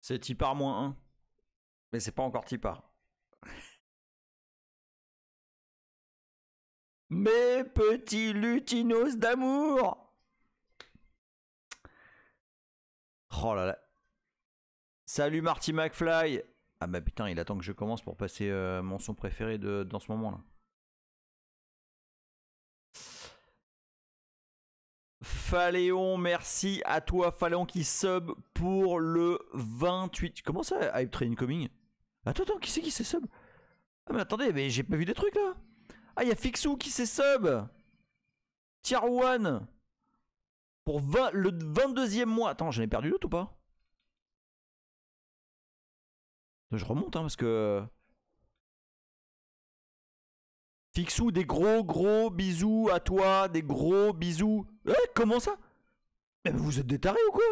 C'est Tipar -1. Mais c'est pas encore Tipar. Mes petits lutinos d'amour. Oh là là. Salut Marty McFly. Ah bah putain, il attend que je commence pour passer mon son préféré dans ce moment là. Phaléon, merci à toi Phaléon qui sub pour le 28. Comment ça, Hype Train Coming? Attends, qui c'est qui s'est sub? Ah mais attendez, mais j'ai pas vu des trucs là. Ah, il y a Fixou qui s'est sub. Tier 1. Pour le 22e mois. Attends, j'en ai perdu d'autres ou pas? Je remonte, hein, parce que... Fixou, des gros bisous à toi. Des gros bisous. Comment ça? Mais vous êtes des tarés ou quoi?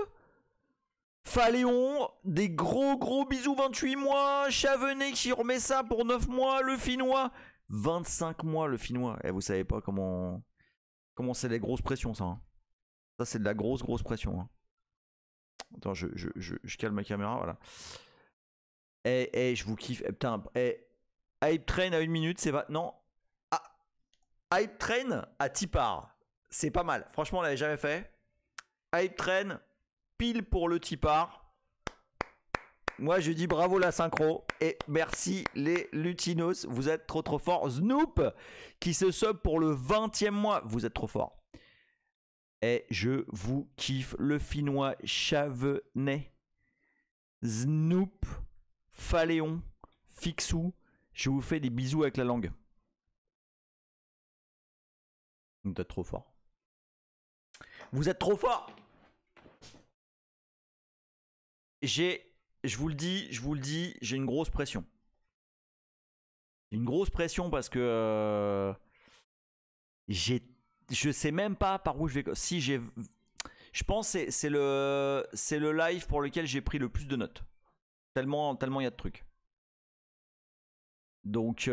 Phaléon, des gros bisous 28 mois. Chavenet qui remet ça pour 9 mois. Le Finnois, 25 mois le Finnois. Vous savez pas comment c'est les grosses pressions ça. Hein. Ça c'est de la grosse pression. Hein. Attends, je calme ma caméra, voilà. Je vous kiffe. Putain, Hype Train à 1 minute, c'est pas... Non. Ah, Hype Train à Tipar. C'est pas mal. Franchement, on l'avait jamais fait. Hype Train, pile pour le Tipar. Moi, je dis bravo la synchro. Et merci les Lutinos. Vous êtes trop forts. Snoop qui se sub pour le 20e mois. Vous êtes trop forts. Et je vous kiffe. Le Finnois Chavenet. Snoop. Phaléon. Fixou. Je vous fais des bisous avec la langue. Vous êtes trop forts. Vous êtes trop forts. Je vous le dis, j'ai une grosse pression. Une grosse pression parce que je sais même pas par où je vais. Si j'ai, je pense que c'est le live pour lequel j'ai pris le plus de notes. Tellement il y a de trucs. Donc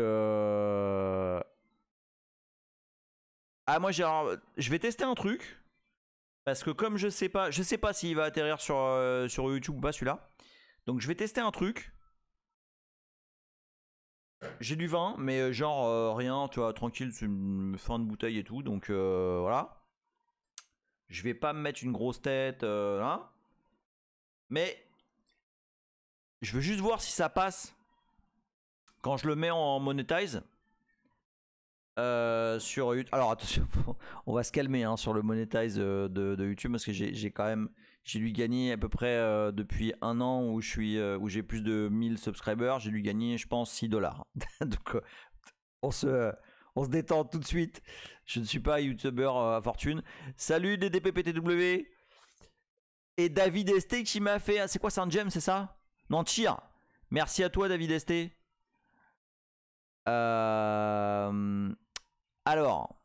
ah moi je vais tester un truc parce que comme je sais pas s'il va atterrir sur YouTube ou pas celui-là. Donc je vais tester un truc. J'ai du vin, mais genre rien, tu vois, tranquille, c'est une fin de bouteille et tout. Donc voilà. Je vais pas me mettre une grosse tête là. Mais je veux juste voir si ça passe quand je le mets en monetize. Sur YouTube. Alors attention, on va se calmer hein, sur le monetize de YouTube parce que j'ai dû gagner à peu près depuis 1 an où j'ai plus de 1000 subscribers, j'ai dû gagner je pense $6. Donc on se détend tout de suite. Je ne suis pas youtubeur à fortune. Salut DDPPTW et David ST qui m'a fait, c'est quoi, c'est un gem, c'est ça? Non, cheer. Merci à toi David ST. Alors,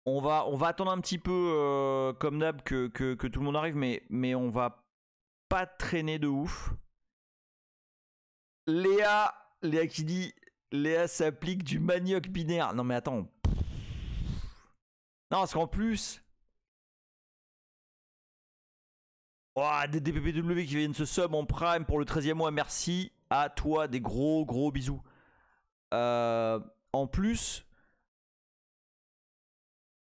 on va attendre un petit peu comme d'hab que tout le monde arrive, mais on va pas traîner de ouf. Léa qui dit Léa s'applique du manioc binaire. Non mais attends. Non, parce qu'en plus... Oh, des DPPW qui viennent se sub en prime pour le 13e mois. Merci à toi, des gros bisous. En plus,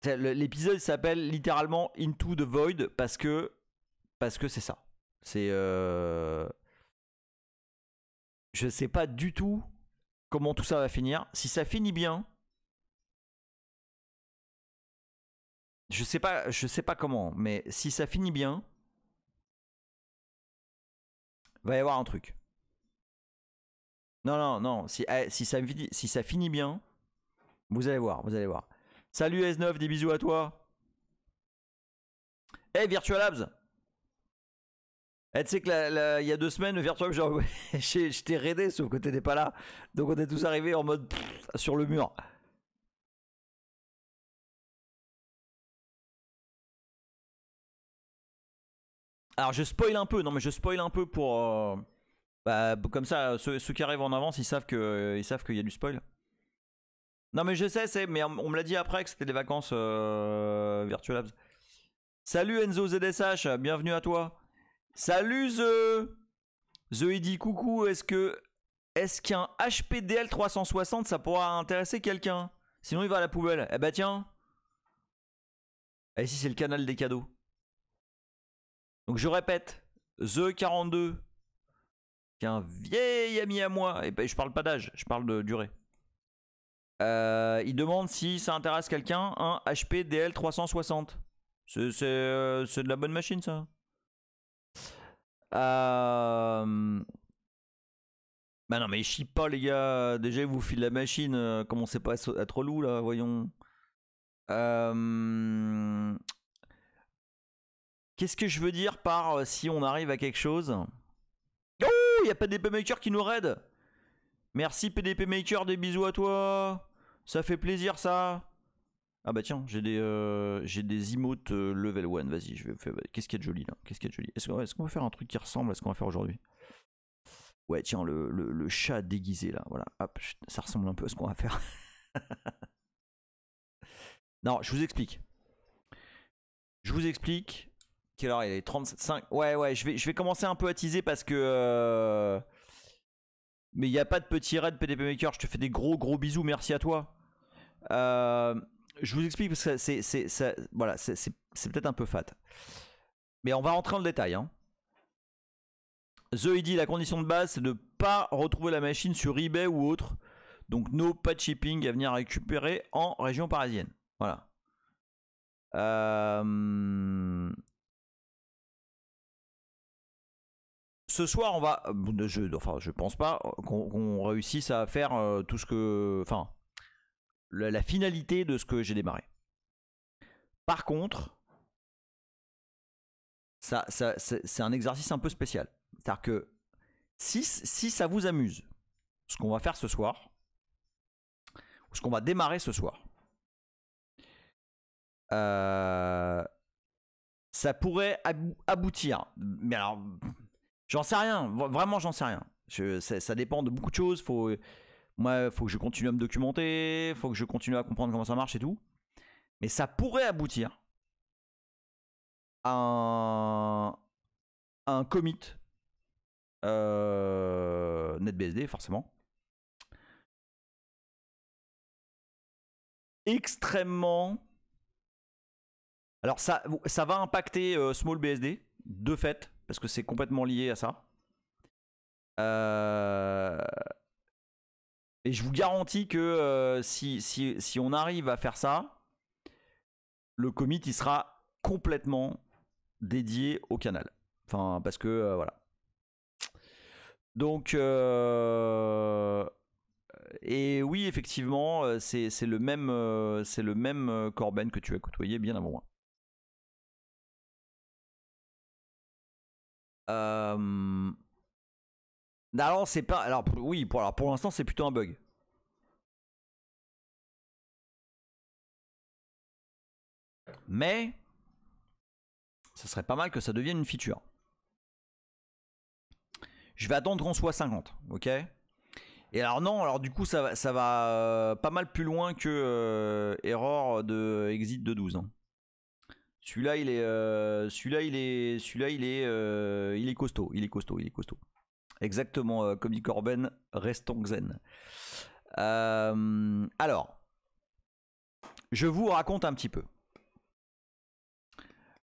l'épisode s'appelle littéralement Into the Void parce que c'est ça. C'est je sais pas du tout comment tout ça va finir. Si ça finit bien, je sais pas comment, mais si ça finit bien, va y avoir un truc. Non, si ça finit bien, vous allez voir. Salut S9, des bisous à toi. Hey Virtual Labs. Tu sais que il y a 2 semaines, Virtual Labs, genre, je t'ai raidé sauf que t'étais pas là. Donc on est tous arrivés en mode sur le mur. Alors je spoil un peu, pour... comme ça, ceux qui arrivent en avance, ils savent qu'il y a du spoil. Non mais je sais, mais on me l'a dit après que c'était des vacances Virtual Labs. Salut Enzo ZSH, bienvenue à toi. Salut The il dit coucou, est-ce qu'un HPDL 360 ça pourra intéresser quelqu'un? Sinon il va à la poubelle. Eh bah tiens. Et si c'est le canal des cadeaux. Donc je répète, The42, qui est un vieil ami à moi, et ben je parle pas d'âge, je parle de durée. Il demande si ça intéresse quelqu'un, un HPDL 360. C'est de la bonne machine ça. Bah non mais chie pas les gars, déjà vous filez la machine, commencez pas à être relou là, voyons. Qu'est-ce que je veux dire par si on arrive à quelque chose? Oh, il y a PDP Maker qui nous raid. Merci PDP Maker, des bisous à toi. Ça fait plaisir ça. Ah bah tiens, j'ai des emotes level 1. Vas-y, je vais faire. Qu'est-ce qu'il y a de joli là? Qu'est-ce qu'il y a de joli? Est-ce qu'on va faire un truc qui ressemble à ce qu'on va faire aujourd'hui? Ouais, tiens, le chat déguisé là. Voilà, hop, ça ressemble un peu à ce qu'on va faire. Non, je vous explique. Je vous explique. Quelle heure il est? 37,5. Ouais, je vais commencer un peu à teaser parce que. Mais il n'y a pas de petit raid PDP Maker. Je te fais des gros bisous. Merci à toi. Je vous explique parce que c'est peut-être un peu fat. Mais on va rentrer dans le détail. Hein. The il dit la condition de base c'est de ne pas retrouver la machine sur eBay ou autre. Donc no pas de shipping à venir récupérer en région parisienne. Voilà. Ce soir, on va. Je pense pas qu'on réussisse à faire tout ce que. Enfin, la finalité de ce que j'ai démarré. Par contre, c'est un exercice un peu spécial. C'est-à-dire que si ça vous amuse, ce qu'on va faire ce soir, ou ce qu'on va démarrer ce soir, ça pourrait aboutir. Mais alors. J'en sais rien, vraiment j'en sais rien. Ça dépend de beaucoup de choses. Moi, faut que je continue à me documenter, faut que je continue à comprendre comment ça marche et tout. Mais ça pourrait aboutir à un commit NetBSD, forcément. Extrêmement. Alors ça va impacter SmallBSD, de fait. Parce que c'est complètement lié à ça. Et je vous garantis que si on arrive à faire ça, le commit il sera complètement dédié au canal. Enfin, parce que voilà. Donc, et oui, effectivement, c'est le même Corben que tu as côtoyé bien avant moi. Alors c'est pas. Alors oui, pour l'instant c'est plutôt un bug. Mais ça serait pas mal que ça devienne une feature. Je vais attendre qu'on soit 50, ok? Et alors non, alors du coup ça va pas mal plus loin que Error de Exit de 12. Hein. Celui-là il est costaud, il est costaud. Exactement, comme dit Corben, restons zen. Alors, je vous raconte un petit peu.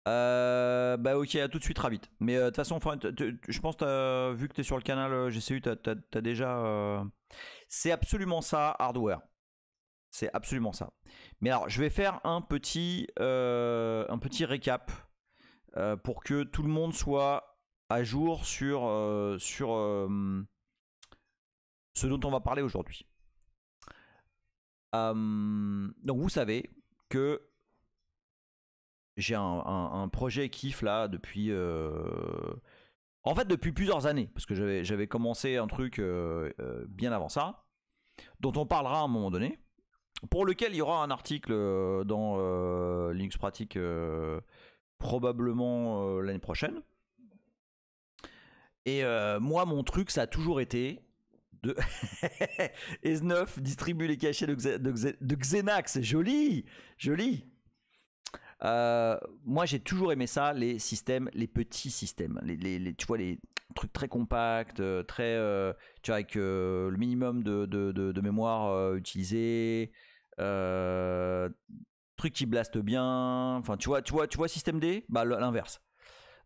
Bah ok, à tout de suite, Rabbit. Mais de toute façon, je pense que vu que tu es sur le canal GCU, t'as déjà... C'est absolument ça, hardware. C'est absolument ça. Mais alors, je vais faire un petit récap pour que tout le monde soit à jour sur ce dont on va parler aujourd'hui. Donc vous savez que j'ai un projet kiff là depuis en fait depuis plusieurs années parce que j'avais commencé un truc bien avant ça dont on parlera à un moment donné, pour lequel il y aura un article dans Linux Pratique probablement l'année prochaine. Et moi, mon truc, ça a toujours été de S9 distribue les cachets de Xenax. Joli, joli. Moi, j'ai toujours aimé ça, les systèmes, les petits systèmes. Tu vois, les trucs très compacts, très, tu vois, avec le minimum de mémoire utilisé. Truc qui blaste bien. Enfin, tu vois Système D, bah l'inverse.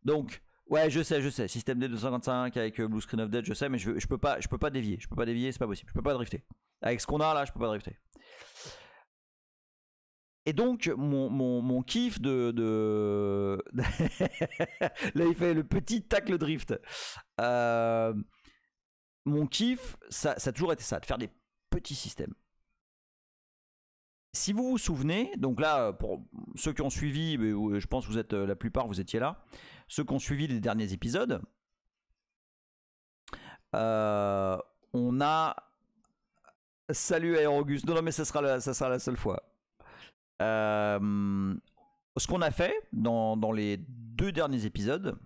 Donc, ouais, je sais. Système D 255 avec Blue Screen of Death, je sais, mais je peux pas dévier. Je peux pas dévier, c'est pas possible. Je peux pas drifter. Avec ce qu'on a là, je peux pas drifter. Et donc, mon kiff là, il fait le petit tacle drift. Mon kiff, ça a toujours été ça, de faire des petits systèmes. Si vous vous souvenez, donc là, pour ceux qui ont suivi, je pense que vous êtes la plupart, vous étiez là, ceux qui ont suivi les derniers épisodes, on a... Salut Aérogus, non mais ça sera la seule fois. Ce qu'on a fait dans les 2 derniers épisodes,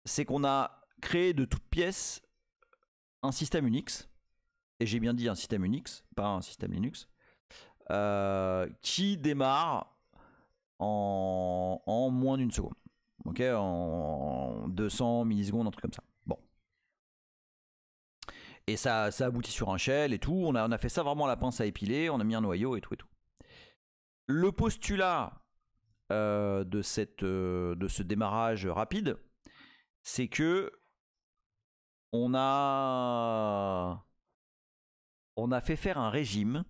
c'est qu'on a créé de toutes pièces un système Unix, et j'ai bien dit un système Unix, pas un système Linux, qui démarre en moins d'1 seconde. Ok, en 200 millisecondes, un truc comme ça. Bon. Et ça aboutit sur un shell et tout. On a fait ça vraiment à la pince à épiler. On a mis un noyau et tout et tout. Le postulat de ce démarrage rapide, c'est que on a fait faire un régime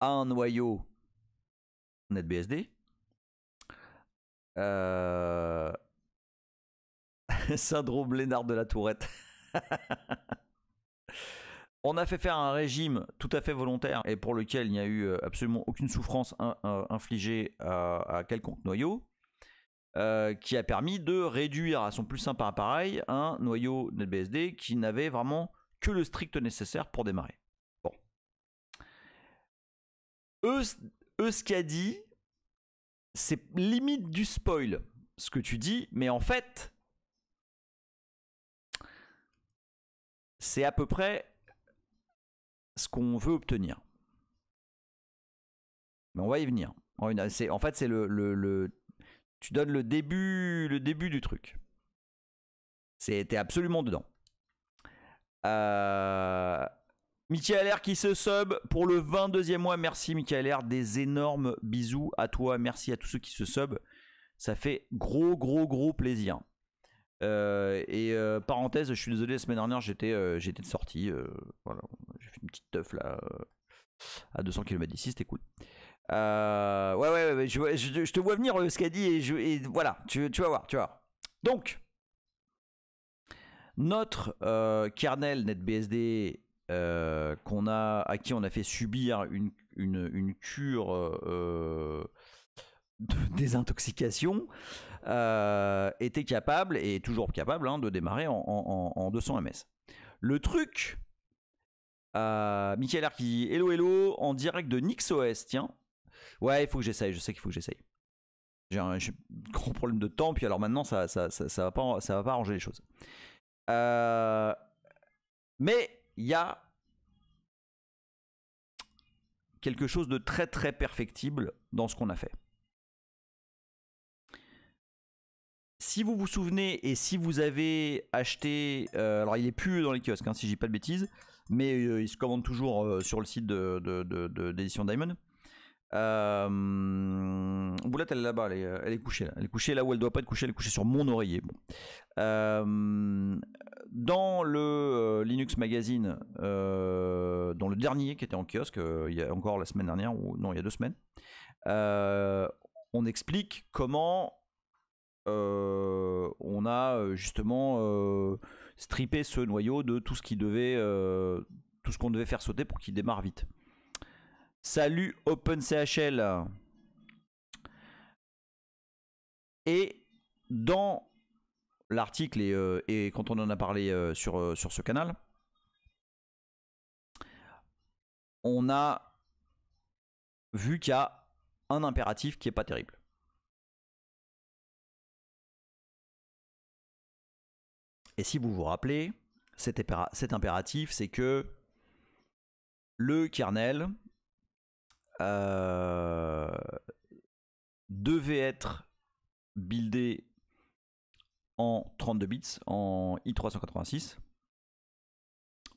à un noyau NetBSD. Syndrome Lénard de la Tourette. On a fait faire un régime tout à fait volontaire et pour lequel il n'y a eu absolument aucune souffrance infligée à quelconque noyau, qui a permis de réduire à son plus simple appareil un noyau NetBSD qui n'avait vraiment que le strict nécessaire pour démarrer. Bon. Ce qu'a dit, c'est limite du spoil, ce que tu dis, mais en fait, c'est à peu près ce qu'on veut obtenir. Mais on va y venir. En fait, c'est tu donnes le début du truc. T'es absolument dedans. Michael R qui se sub pour le 22e mois. Merci Michael R. Des énormes bisous à toi. Merci à tous ceux qui se sub. Ça fait gros plaisir. Parenthèse, je suis désolé, la semaine dernière j'étais de sortie. Voilà, j'ai fait une petite teuf là à 200 km d'ici, c'était cool. Ouais, je te vois venir ce qu'a dit et voilà, tu vas voir, Donc, notre kernel NetBSD à qui on a fait subir une cure de désintoxication était capable, et est toujours capable, de démarrer en 200 ms. Le truc, Michael R qui dit hello en direct de NixOS, tiens. Ouais, il faut que j'essaye, je sais qu'il faut que j'essaye. J'ai un gros problème de temps, puis alors maintenant ça va pas arranger les choses. Mais il y a quelque chose de très perfectible dans ce qu'on a fait. Si vous vous souvenez et si vous avez acheté, alors il est plus dans les kiosques, si je dis pas de bêtises, mais il se commande toujours sur le site d'édition Diamond. Boulette, elle est là-bas, elle est couchée là. Elle est couchée là où elle doit pas être couchée, elle est couchée sur mon oreiller. Bon. Dans le Linux Magazine, dans le dernier qui était en kiosque, il y a encore la semaine dernière, ou non, il y a 2 semaines, on explique comment on a justement strippé ce noyau de tout ce qu'on devait faire sauter pour qu'il démarre vite. Salut OpenCHL. Et dans l'article et quand on en a parlé sur ce canal, on a vu qu'il y a un impératif qui est pas terrible. Et si vous vous rappelez, cet impératif, c'est que le kernel devait être buildé en 32 bits, en i386.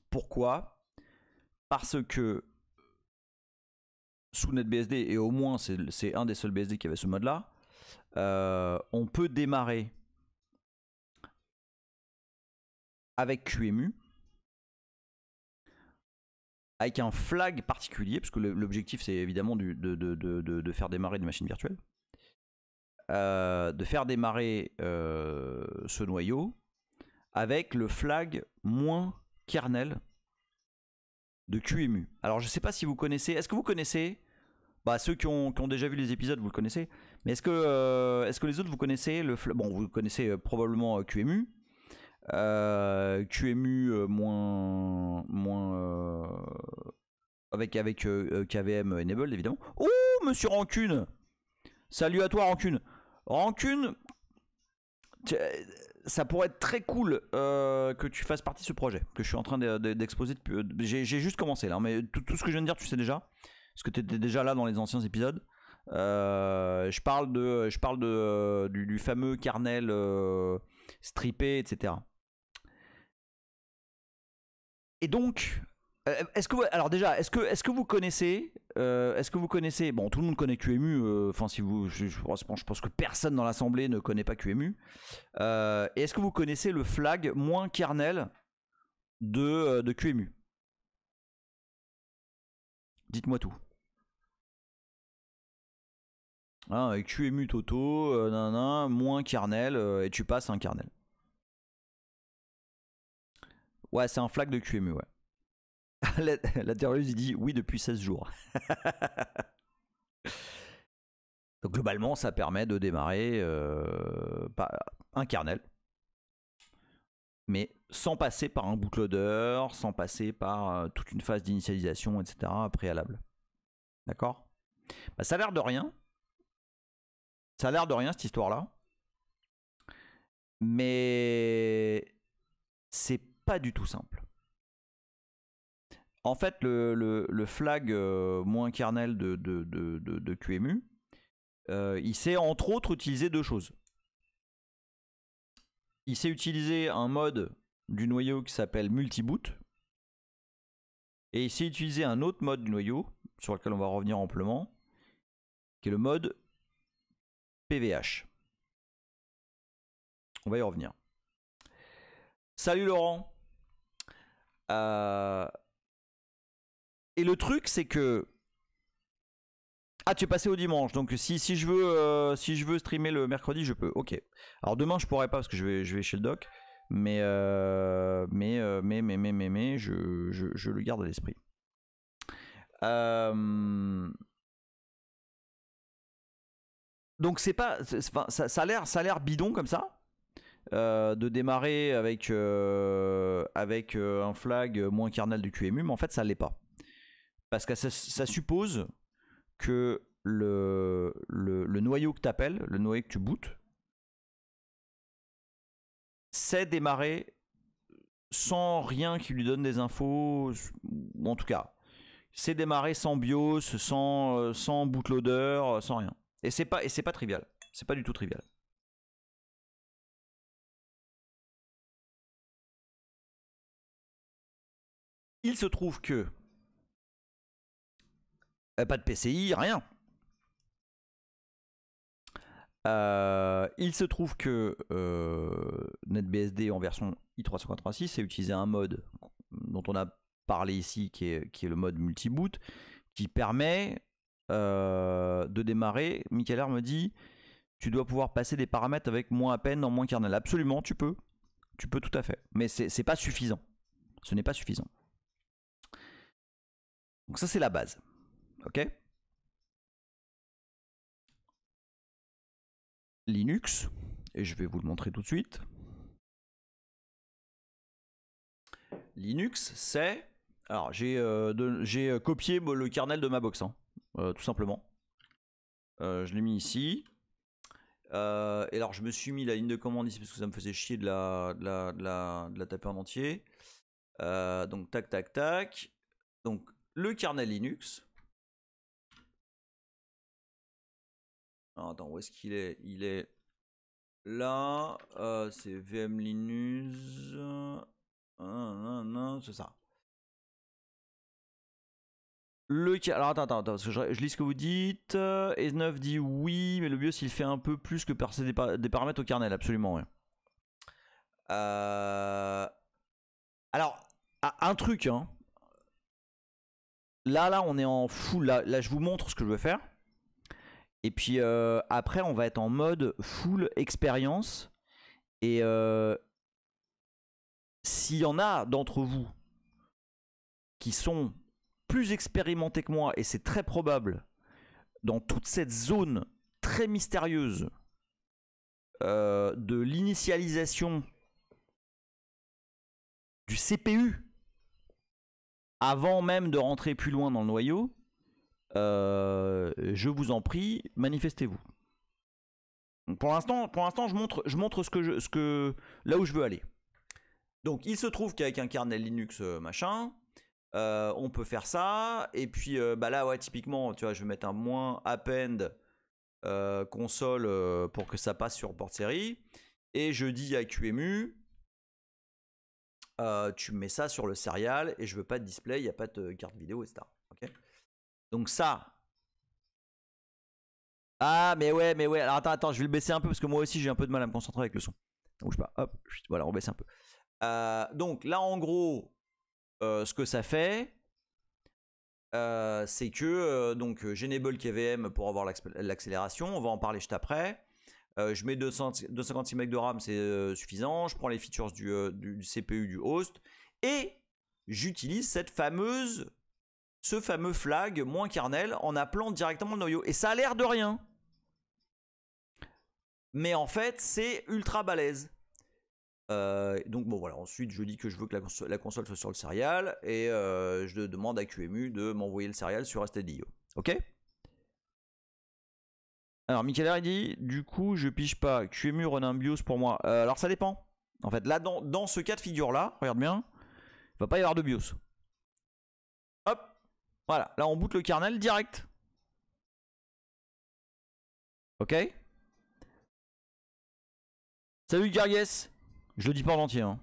Pourquoi? Parce que sous NetBSD, et au moins c'est un des seuls BSD qui avait ce mode là, on peut démarrer avec QEMU, avec un flag particulier, parce que l'objectif c'est évidemment de faire démarrer des machines virtuelles, de faire démarrer ce noyau avec le flag -kernel de QEMU. Alors je sais pas si vous connaissez, est-ce que vous connaissez, bah, ceux qui ont déjà vu les épisodes vous le connaissez, mais est-ce que les autres vous connaissez le bon, vous connaissez probablement QEMU. QEMU avec KVM enabled évidemment. Oh monsieur Rancune, salut à toi Rancune. Rancune, ça pourrait être très cool que tu fasses partie de ce projet que je suis en train d'exposer depuis. J'ai juste commencé là, mais tout ce que je viens de dire tu sais déjà, parce que tu étais déjà là dans les anciens épisodes. Je parle du fameux kernel strippé, etc. Et donc, est-ce que vous connaissez, bon, tout le monde connaît QEMU, enfin je pense que personne dans l'assemblée ne connaît pas QEMU. Et est-ce que vous connaissez le flag -kernel de QEMU? Dites-moi tout. Hein, QEMU Toto, -kernel, et tu passes un kernel. Ouais, c'est un flag de QEMU, ouais. La terroriste il dit oui depuis 16 jours. Donc globalement ça permet de démarrer un kernel, mais sans passer par un bootloader, sans passer par toute une phase d'initialisation, etc. préalable. D'accord? Bah, ça a l'air de rien. Ça a l'air de rien cette histoire-là. Mais c'est pas du tout simple. En fait, le flag -kernel de QEMU, il sait entre autres utiliser deux choses. Il sait utiliser un mode du noyau qui s'appelle multiboot, et il sait utiliser un autre mode du noyau sur lequel on va revenir amplement, qui est le mode PVH. On va y revenir. Salut Laurent. Et le truc c'est que ah, tu es passé au dimanche, donc si je veux streamer le mercredi, je peux. Ok. Alors demain je pourrais pas parce que je vais chez le doc, mais je le garde à l'esprit. Donc c'est pas, ça a l'air bidon comme ça. De démarrer avec un flag -kernel de QEMU, mais en fait ça l'est pas, parce que ça suppose que le noyau que tu appelles, le noyau que tu bootes, sait démarrer sans rien qui lui donne des infos, ou en tout cas c'est démarrer sans BIOS, sans bootloader, sans rien. Et c'est pas trivial, c'est pas du tout trivial. Il se trouve que pas de PCI, rien. Il se trouve que NetBSD en version i386 a utilisé un mode dont on a parlé ici, qui est le mode multiboot, qui permet de démarrer. Michael R me dit tu dois pouvoir passer des paramètres avec moins à peine en -kernel. Absolument, tu peux tout à fait, mais c'est pas suffisant. Ce n'est pas suffisant. Donc ça c'est la base, ok. Linux, et je vais vous le montrer tout de suite. Linux, c'est... Alors, j'ai copié le kernel de ma box, hein, tout simplement. Je l'ai mis ici. Et alors, je me suis mis la ligne de commande ici parce que ça me faisait chier de la taper en entier. Donc, tac, tac, tac. Donc, le kernel Linux. Alors, attends, où est-ce qu'il est? Il est là. C'est VM Linux. C'est ça. Alors attends, parce que je lis ce que vous dites. E9 dit oui, mais le BIOS il fait un peu plus que passer des paramètres au kernel, absolument. Ouais. Alors, un truc, hein. Là, on est en full. Là, je vous montre ce que je veux faire. Et puis après, on va être en mode full expérience. Et s'il y en a d'entre vous qui sont plus expérimentés que moi, et c'est très probable, dans toute cette zone très mystérieuse de l'initialisation du CPU, avant même de rentrer plus loin dans le noyau, je vous en prie, manifestez-vous. Pour l'instant, je montre là où je veux aller. Donc, il se trouve qu'avec un kernel Linux machin, on peut faire ça. Et puis, bah là, ouais, typiquement, tu vois, je vais mettre un moins append console pour que ça passe sur port série. Et je dis à QEMU, tu mets ça sur le serial et je veux pas de display, il n'y a pas de carte vidéo, etc. Okay, donc ça. Ah, mais ouais. Alors attends, je vais le baisser un peu parce que moi aussi j'ai un peu de mal à me concentrer avec le son. Bouge pas. Hop, voilà, on baisse un peu. Donc là, en gros, ce que ça fait, c'est que donc j'enable KVM pour avoir l'accélération. On va en parler juste après. Je mets 256 MB de RAM, c'est suffisant. Je prends les features du CPU du host et j'utilise ce fameux flag moins kernel en appelant directement le noyau. Et ça a l'air de rien. Mais en fait, c'est ultra balèze. Donc bon voilà, ensuite je dis que je veux que la console soit sur le serial et je demande à QEMU de m'envoyer le serial sur STDIO. Ok? Alors Michael il dit, du coup je pige pas, QEMU run un BIOS pour moi. Alors ça dépend. En fait là dans ce cas de figure là, regarde bien, il va pas y avoir de BIOS. Hop, voilà, là on boot le kernel direct. Ok? Salut Gargues, je le dis pas en entier. Hein.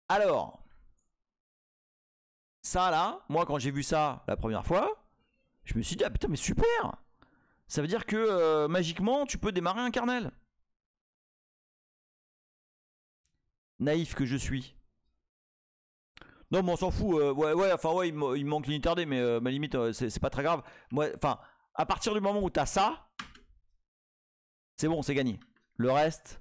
Alors, ça là, moi quand j'ai vu ça la première fois, je me suis dit, ah putain mais super. Ça veut dire que magiquement tu peux démarrer un kernel. Naïf que je suis. Non mais on s'en fout, il me manque l'unitard mais ma limite c'est pas très grave. Moi, enfin, à partir du moment où t'as ça, c'est bon, c'est gagné. Le reste,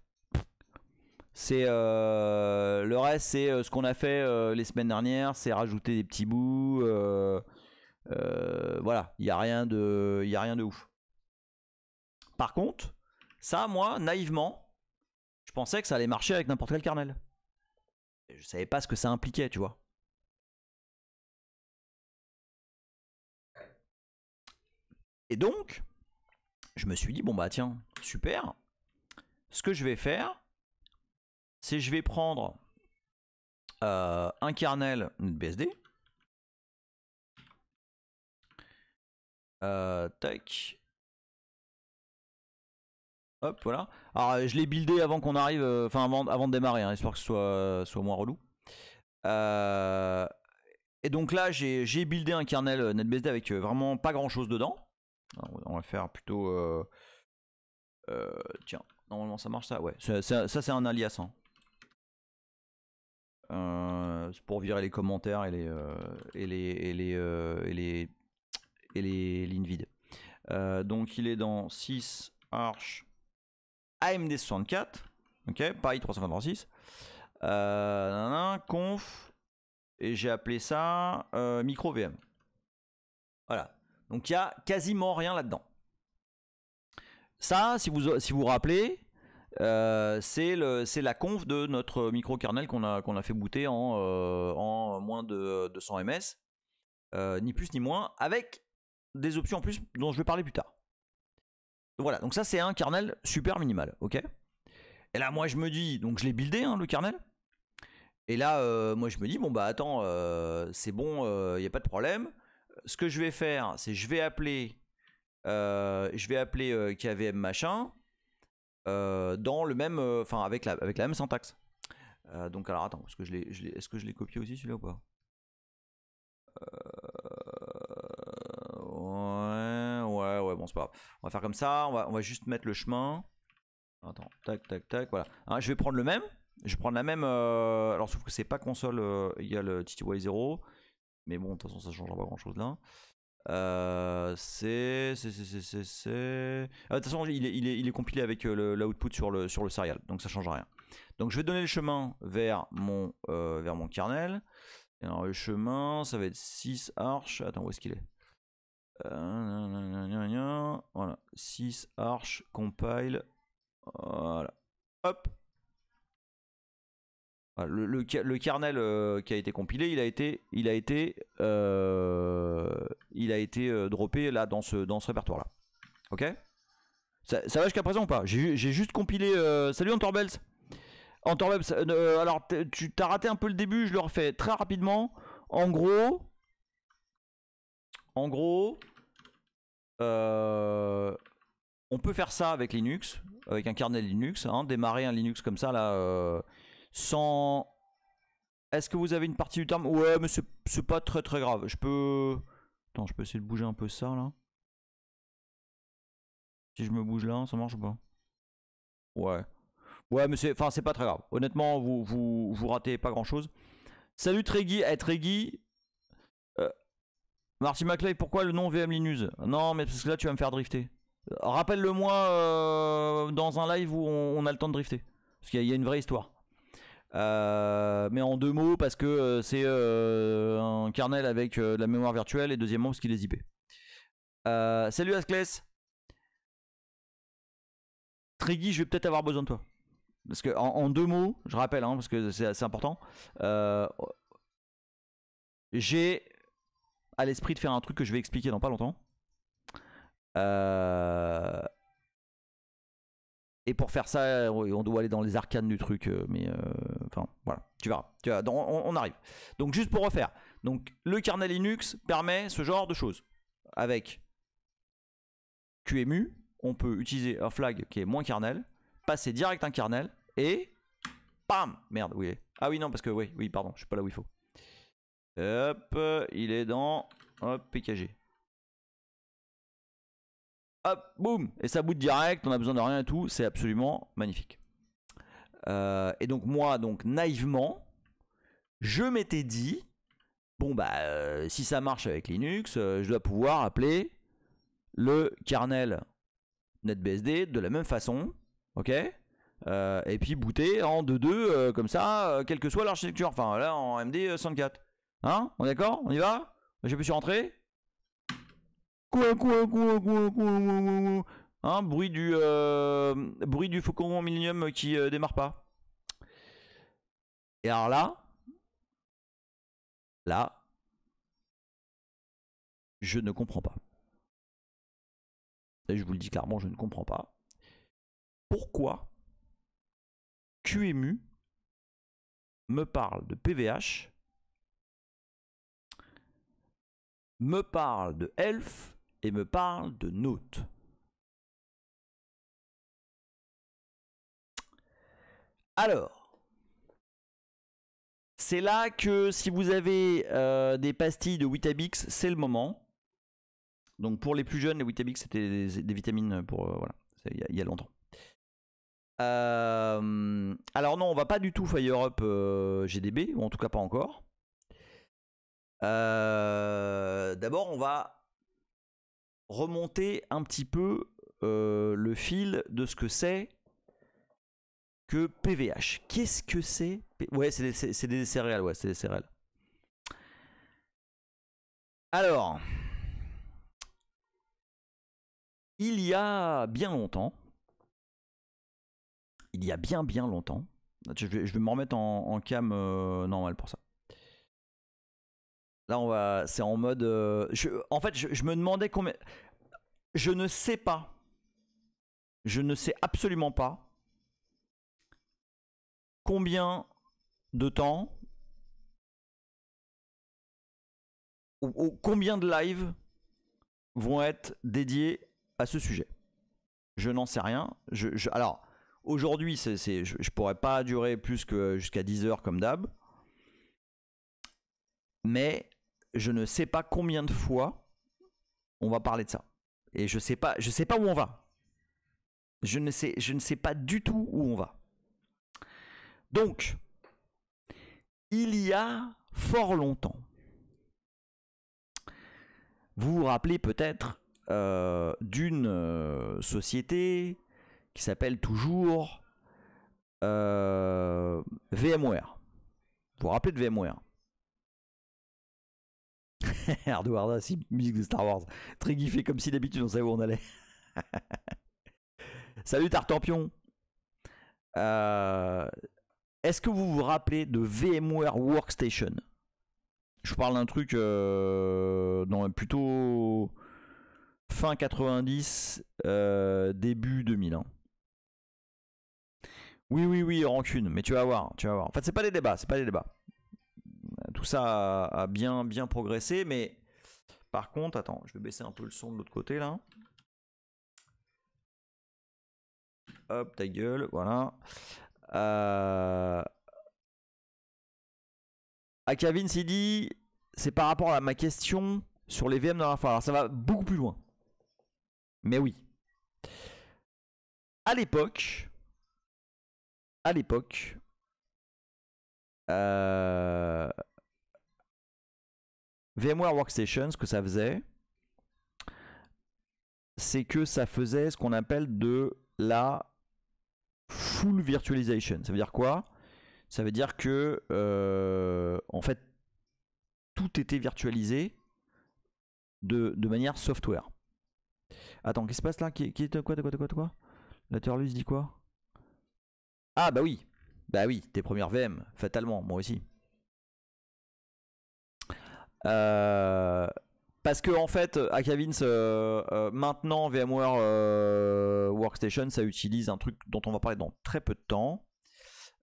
c'est ce qu'on a fait les semaines dernières, c'est rajouter des petits bouts. Voilà, il y a rien de ouf. Par contre, ça, moi, naïvement, je pensais que ça allait marcher avec n'importe quel kernel. Je savais pas ce que ça impliquait, tu vois. Et donc, je me suis dit, bon bah tiens, super. Ce que je vais faire, c'est je vais prendre un kernel NetBSD. Tac. Hop, voilà. Alors, je l'ai buildé avant qu'on arrive, enfin avant de démarrer, hein, histoire que ce soit moins relou. Et donc là, j'ai buildé un kernel NetBSD avec vraiment pas grand chose dedans. Alors, on va faire plutôt. Tiens, normalement ça marche ça. Ouais, ça c'est un alias. Hein. Pour virer les commentaires et les lignes vides. Donc il est dans 6 Arch AMD 64. Ok, pareil 326. Conf. Et j'ai appelé ça micro VM. Voilà. Donc il n'y a quasiment rien là-dedans. Ça, si vous vous rappelez, c'est la conf de notre micro-kernel qu'on a fait booter en moins de 200 ms. Ni plus ni moins, avec des options en plus dont je vais parler plus tard. Voilà, donc ça c'est un kernel super minimal, ok. Et là moi je me dis, donc je l'ai buildé hein, le kernel. Et là moi je me dis, bon bah attends, c'est bon, il n'y a pas de problème. ce que je vais faire, c'est je vais appeler KVM machin dans le même, enfin avec la même syntaxe. Donc alors attends, est-ce que je l'ai copié aussi celui-là ou pas? Ouais, bon c'est pas grave. On va faire comme ça, on va juste mettre le chemin. Attends, tac, voilà. Hein, je vais prendre le même. Je vais prendre la même. Alors sauf que c'est pas console égale TTY0. Mais bon, de toute façon ça changera pas grand chose là. De toute façon il est compilé avec l'output sur le serial. Donc ça change rien. Donc je vais donner le chemin vers mon kernel. Et alors le chemin ça va être 6 arches. Attends, où est-ce qu'il est, voilà, 6 arches, compile. Voilà. Hop. Voilà, le kernel qui a été compilé, il a été droppé là dans ce répertoire là. Ok. Ça va jusqu'à présent ou pas? J'ai juste compilé. Salut Antorbels. Antorbels. Alors tu t'as raté un peu le début, je le refais très rapidement. En gros, on peut faire ça avec Linux, avec un kernel Linux, hein, démarrer un Linux comme ça là, sans. Est-ce que vous avez une partie du terme? Ouais, mais c'est pas très grave. Je peux. Attends, je peux essayer de bouger un peu ça là. Si je me bouge là, ça marche ou pas? Ouais. Ouais, mais c'est pas très grave. Honnêtement, vous ratez pas grand chose. Salut Treggy. Treggy. Marty McFly, pourquoi le nom VM Linux? Non, mais parce que là tu vas me faire drifter. Rappelle-le-moi dans un live où on a le temps de drifter. Parce qu'il y a une vraie histoire. Mais en 2 mots, parce que c'est un kernel avec de la mémoire virtuelle, et deuxièmement parce qu'il est zippé. Salut Asclès. Treggy, je vais peut-être avoir besoin de toi. Parce que en 2 mots, je rappelle, hein, parce que c'est assez important, j'ai à l'esprit de faire un truc que je vais expliquer dans pas longtemps. Et pour faire ça, on doit aller dans les arcanes du truc, mais enfin voilà, tu verras, on arrive. Donc juste pour refaire, donc le kernel Linux permet ce genre de choses. Avec QEMU, on peut utiliser un flag qui est moins kernel, passer direct un kernel et bam, merde, oui. Ah oui non parce que oui pardon, je suis pas là où il faut. Hop, il est dans PKG. Hop, boum, et ça boot direct, on a besoin de rien et tout, c'est absolument magnifique. Et donc moi, naïvement, je m'étais dit, bon bah si ça marche avec Linux, je dois pouvoir appeler le kernel NetBSD de la même façon, ok, et puis booter en 2.2 comme ça, quelle que soit l'architecture, enfin là en AMD 64. Hein, on est d'accord? On y va? J'appuie sur entrée. Hein, bruit du Faucon Millennium qui démarre pas. Et alors là, je ne comprends pas. Et je vous le dis clairement, je ne comprends pas. Pourquoi QEMU me parle de PVH, me parle de ELF et me parle de Note. Alors, c'est là que si vous avez des pastilles de Weetabix, c'est le moment. Donc pour les plus jeunes, les Weetabix c'était des vitamines pour voilà, il y a longtemps. Alors non, on va pas du tout fire up GDB, ou en tout cas pas encore. D'abord, on va remonter un petit peu le fil de ce que c'est que PVH. Qu'est-ce que c'est? Ouais, c'est des céréales, ouais, c'est des céréales. Alors, il y a bien longtemps, bien longtemps, je vais me remettre en cam normal pour ça. Là, c'est en mode. En fait, je me demandais combien. Je ne sais pas. Je ne sais absolument pas combien de temps combien de lives vont être dédiés à ce sujet? Je n'en sais rien. Alors, aujourd'hui, je pourrais pas durer plus que jusqu'à 10 heures comme d'hab. Mais je ne sais pas combien de fois on va parler de ça. Et je sais pas où on va. Je ne sais pas du tout où on va. Donc, il y a fort longtemps, vous vous rappelez peut-être d'une société qui s'appelle toujours VMware. Vous vous rappelez de VMware? Arduarda, si, musique de Star Wars. Très kiffé comme si d'habitude on savait où on allait. Salut Tartampion. Est-ce que vous vous rappelez de VMware Workstation? Je vous parle d'un truc plutôt fin 90, début 2000. Hein. Oui, rancune, mais tu vas voir. En fait, c'est pas des débats. Tout ça a bien progressé, mais par contre, attends, je vais baisser un peu le son de l'autre côté là. Hop, ta gueule, voilà. Akavin s'y dit, c'est par rapport à ma question sur les VM dans la fin. Alors ça va beaucoup plus loin. Mais oui. À l'époque, VMware Workstation, ce que ça faisait, c'est que ça faisait ce qu'on appelle de la full virtualization. Ça veut dire quoi? Ça veut dire que en fait tout était virtualisé de manière software. Attends, qu'est-ce qui se passe là? Qui est quoi? La Turlus dit quoi? Ah bah oui, tes premières VM, fatalement, moi aussi. Parce que en fait, Akavins, maintenant VMware Workstation, ça utilise un truc dont on va parler dans très peu de temps.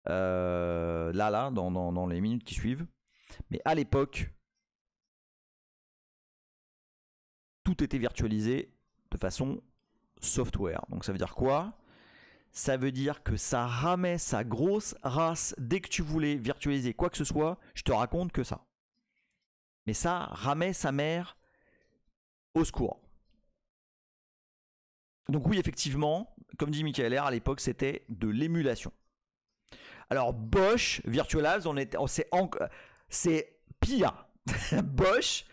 Là, dans les minutes qui suivent. Mais à l'époque, tout était virtualisé de façon software. Donc ça veut dire quoi? Ça veut dire que ça ramait sa grosse race dès que tu voulais virtualiser quoi que ce soit. Je te raconte que ça. Mais ça ramait sa mère au secours. Donc oui, effectivement, comme dit Michael R, à l'époque, c'était de l'émulation. Alors Bosch, Virtual c'est pire. Bosch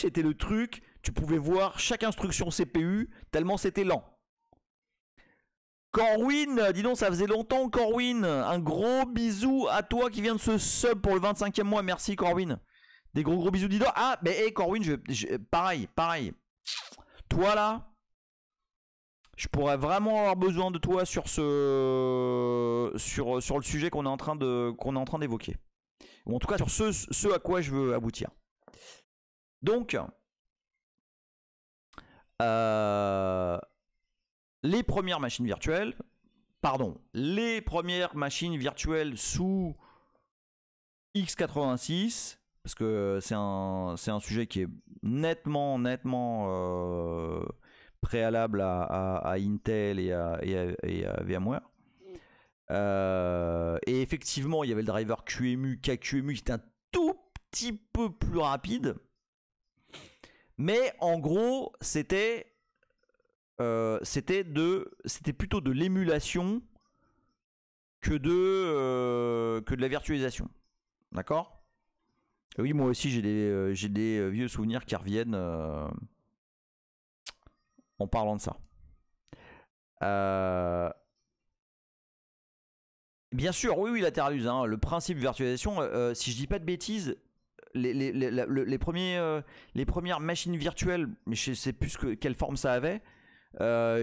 était le truc, tu pouvais voir chaque instruction CPU tellement c'était lent. Corwin, dis donc, ça faisait longtemps, Corwin. Un gros bisou à toi qui vient de se sub pour le 25e mois. Merci, Corwin. Des gros bisous, dis donc. Ah, mais hey, Corwin, pareil. Toi, là, je pourrais vraiment avoir besoin de toi sur le sujet qu'on est en train d'évoquer. Ou en tout cas, sur ce à quoi je veux aboutir. Donc, les premières machines virtuelles sous x86, parce que c'est un sujet qui est nettement préalable à Intel et à VMware. Et effectivement, il y avait le driver QEMU, KQEMU, qui était un tout petit peu plus rapide. Mais en gros, c'était plutôt de l'émulation que de la virtualisation. D'accord? Oui, moi aussi j'ai des vieux souvenirs qui reviennent en parlant de ça. Bien sûr, oui, la Terralus, hein, le principe de virtualisation, si je dis pas de bêtises, les premières machines virtuelles, mais je sais plus quelle forme ça avait,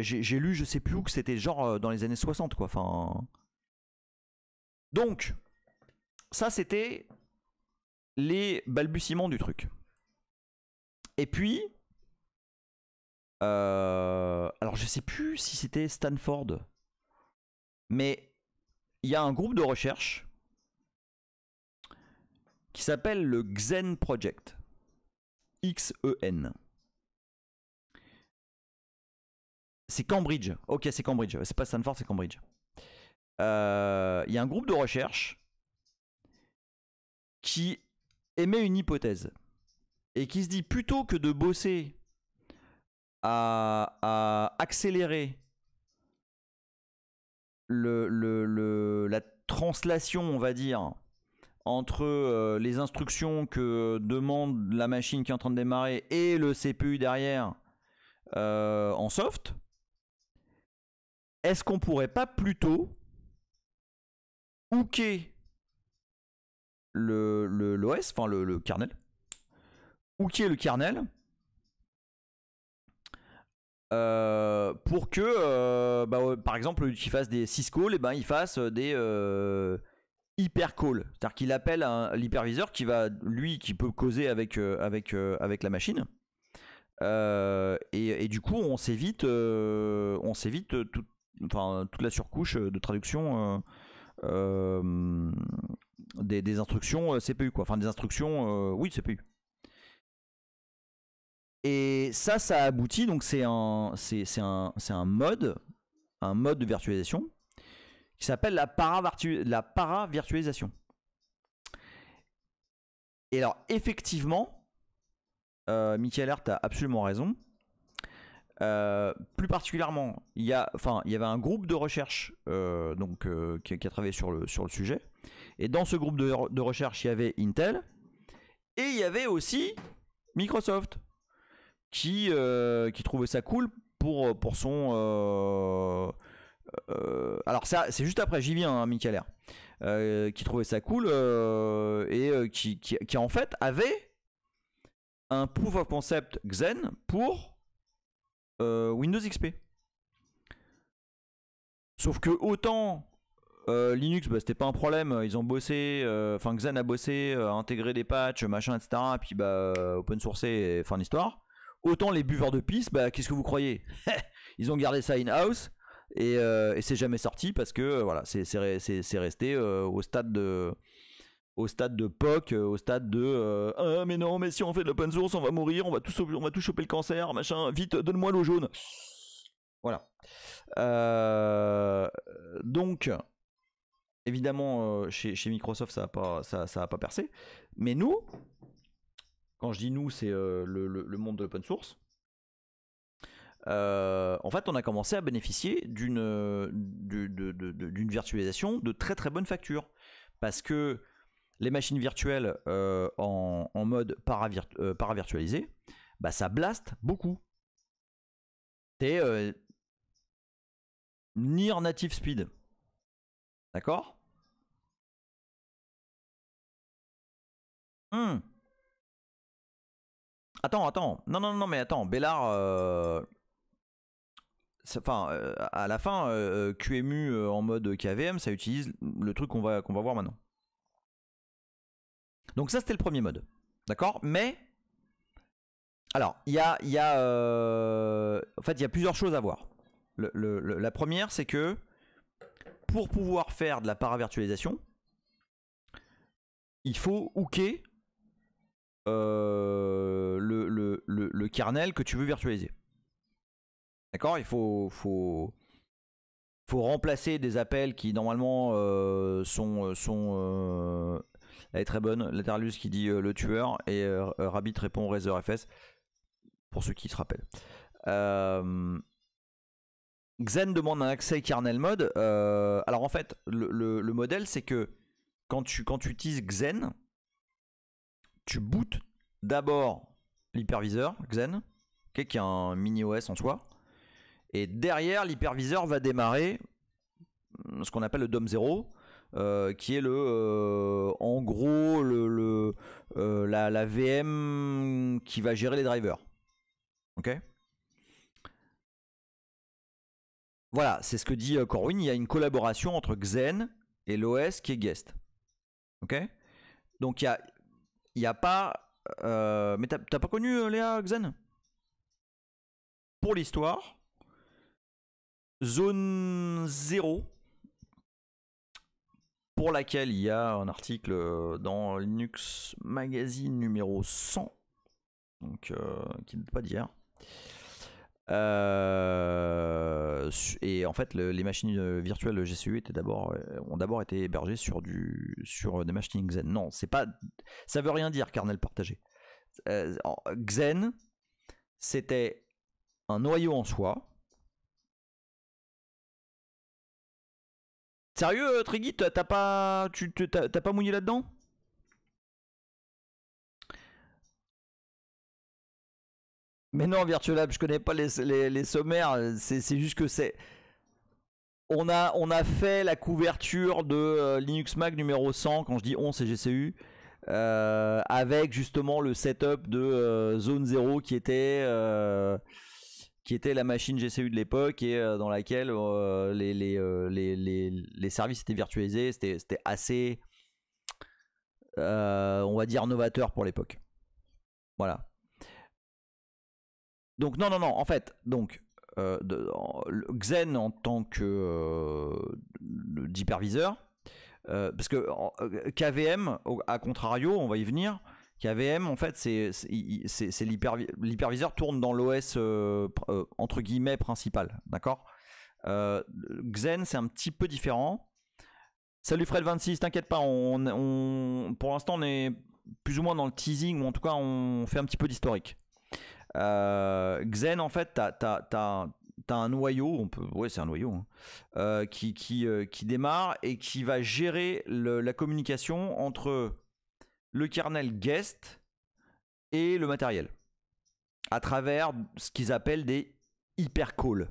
j'ai lu, je sais plus où, que c'était genre dans les années 60, quoi. Enfin... Donc, ça c'était les balbutiements du truc. Et puis, alors je sais plus si c'était Stanford, mais il y a un groupe de recherche qui s'appelle le Xen Project. Xen. C'est Cambridge. Ok, c'est Cambridge. C'est pas Stanford, c'est Cambridge. Il y a un groupe de recherche qui émet une hypothèse et qui se dit plutôt que de bosser à accélérer la translation, on va dire, entre les instructions que demande la machine qui est en train de démarrer et le CPU derrière en soft, est-ce qu'on pourrait pas plutôt hooker l'OS, enfin le kernel, hooker le kernel pour que par exemple qu'il fasse des syscalls, et ben il fasse des hypercalls, c'est-à-dire qu'il appelle l'hyperviseur qui peut causer avec la machine, et du coup on s'évite toute la surcouche de traduction des instructions CPU, quoi. Enfin des instructions oui CPU. Et ça aboutit, donc c'est un mode de virtualisation qui s'appelle la para-virtualisation. Et alors effectivement, Michael Hart a absolument raison. Plus particulièrement, il y avait un groupe de recherche qui a travaillé sur le sujet. Et dans ce groupe de recherche, il y avait Intel et il y avait aussi Microsoft qui trouvait ça cool pour son alors ça c'est juste après, j'y viens, hein, Michael R, qui trouvait ça cool et qui en fait avait un proof of concept Xen pour Windows XP. Sauf que autant Linux, c'était pas un problème, ils ont bossé, Xen a bossé, intégré des patchs, machin, etc. Et puis open sourcé et fin d'histoire. Autant les buveurs de pisse, qu'est-ce que vous croyez? Ils ont gardé ça in-house et c'est jamais sorti parce que voilà, c'est resté au stade de POC, au stade de ah mais non, mais si on fait de l'open source on va mourir, on va tout choper le cancer, machin, vite donne-moi l'eau jaune. Voilà. Donc évidemment chez Microsoft ça a pas percé, mais nous, quand je dis nous, c'est le monde de l'open source. En fait, on a commencé à bénéficier d'une virtualisation de très très bonne facture, parce que les machines virtuelles en mode paravirtualisé, ça blaste beaucoup. C'est near native speed, d'accord? Attends, non, mais attends, Bellard, à la fin, QEMU en mode KVM, ça utilise le truc qu'on va voir maintenant. Donc ça, c'était le premier mode, d'accord? Mais alors, il y a en fait, il y a plusieurs choses à voir. La première, c'est que pour pouvoir faire de la paravirtualisation, il faut hooker le kernel que tu veux virtualiser. D'accord? Il faut remplacer des appels qui normalement sont elle est très bonne. Lateralus qui dit le tueur et Rabbit répond RazorFS pour ceux qui se rappellent. Xen demande un accès kernel mode. Alors en fait, le modèle, c'est que quand tu utilises Xen, tu bootes d'abord l'hyperviseur Xen, qui est un mini OS en soi, et derrière l'hyperviseur va démarrer ce qu'on appelle le DOM0, qui est en gros la VM qui va gérer les drivers. Ok. Voilà, c'est ce que dit Corwin. Il y a une collaboration entre Xen et l'OS qui est guest. Ok. Donc il y a pas. Mais t'as pas connu Léa Xen? Pour l'histoire, Zone 0, pour laquelle il y a un article dans Linux Magazine numéro 100, donc qui ne date pas d'hier. Et en fait, les machines virtuelles GCU ont d'abord été hébergées sur des machines Xen. Non, c'est pas, ça veut rien dire kernel partagé. Xen, c'était un noyau en soi. Sérieux, Triggy, t'as pas mouillé là-dedans? Mais non, Virtual je connais pas les sommaires. C'est juste que c'est. On a fait la couverture de Linux Mag numéro 100, quand je dis 11 c'est GCU, avec justement le setup de Zone 0 qui était la machine GCU de l'époque et dans laquelle les services étaient virtualisés. C'était assez, on va dire, novateur pour l'époque. Voilà. Donc non, en fait, donc Xen en tant que d'hyperviseur, parce que KVM, à contrario, on va y venir. KVM, en fait, c'est l'hyperviseur tourne dans l'OS entre guillemets principal, d'accord. Xen, c'est un petit peu différent. Salut Fred26, t'inquiète pas, pour l'instant, on est plus ou moins dans le teasing, ou en tout cas, on fait un petit peu d'historique. Xen, en fait, t'as un noyau, ouais, c'est un noyau, hein, qui démarre et qui va gérer la communication entre le kernel guest et le matériel à travers ce qu'ils appellent des hypercalls.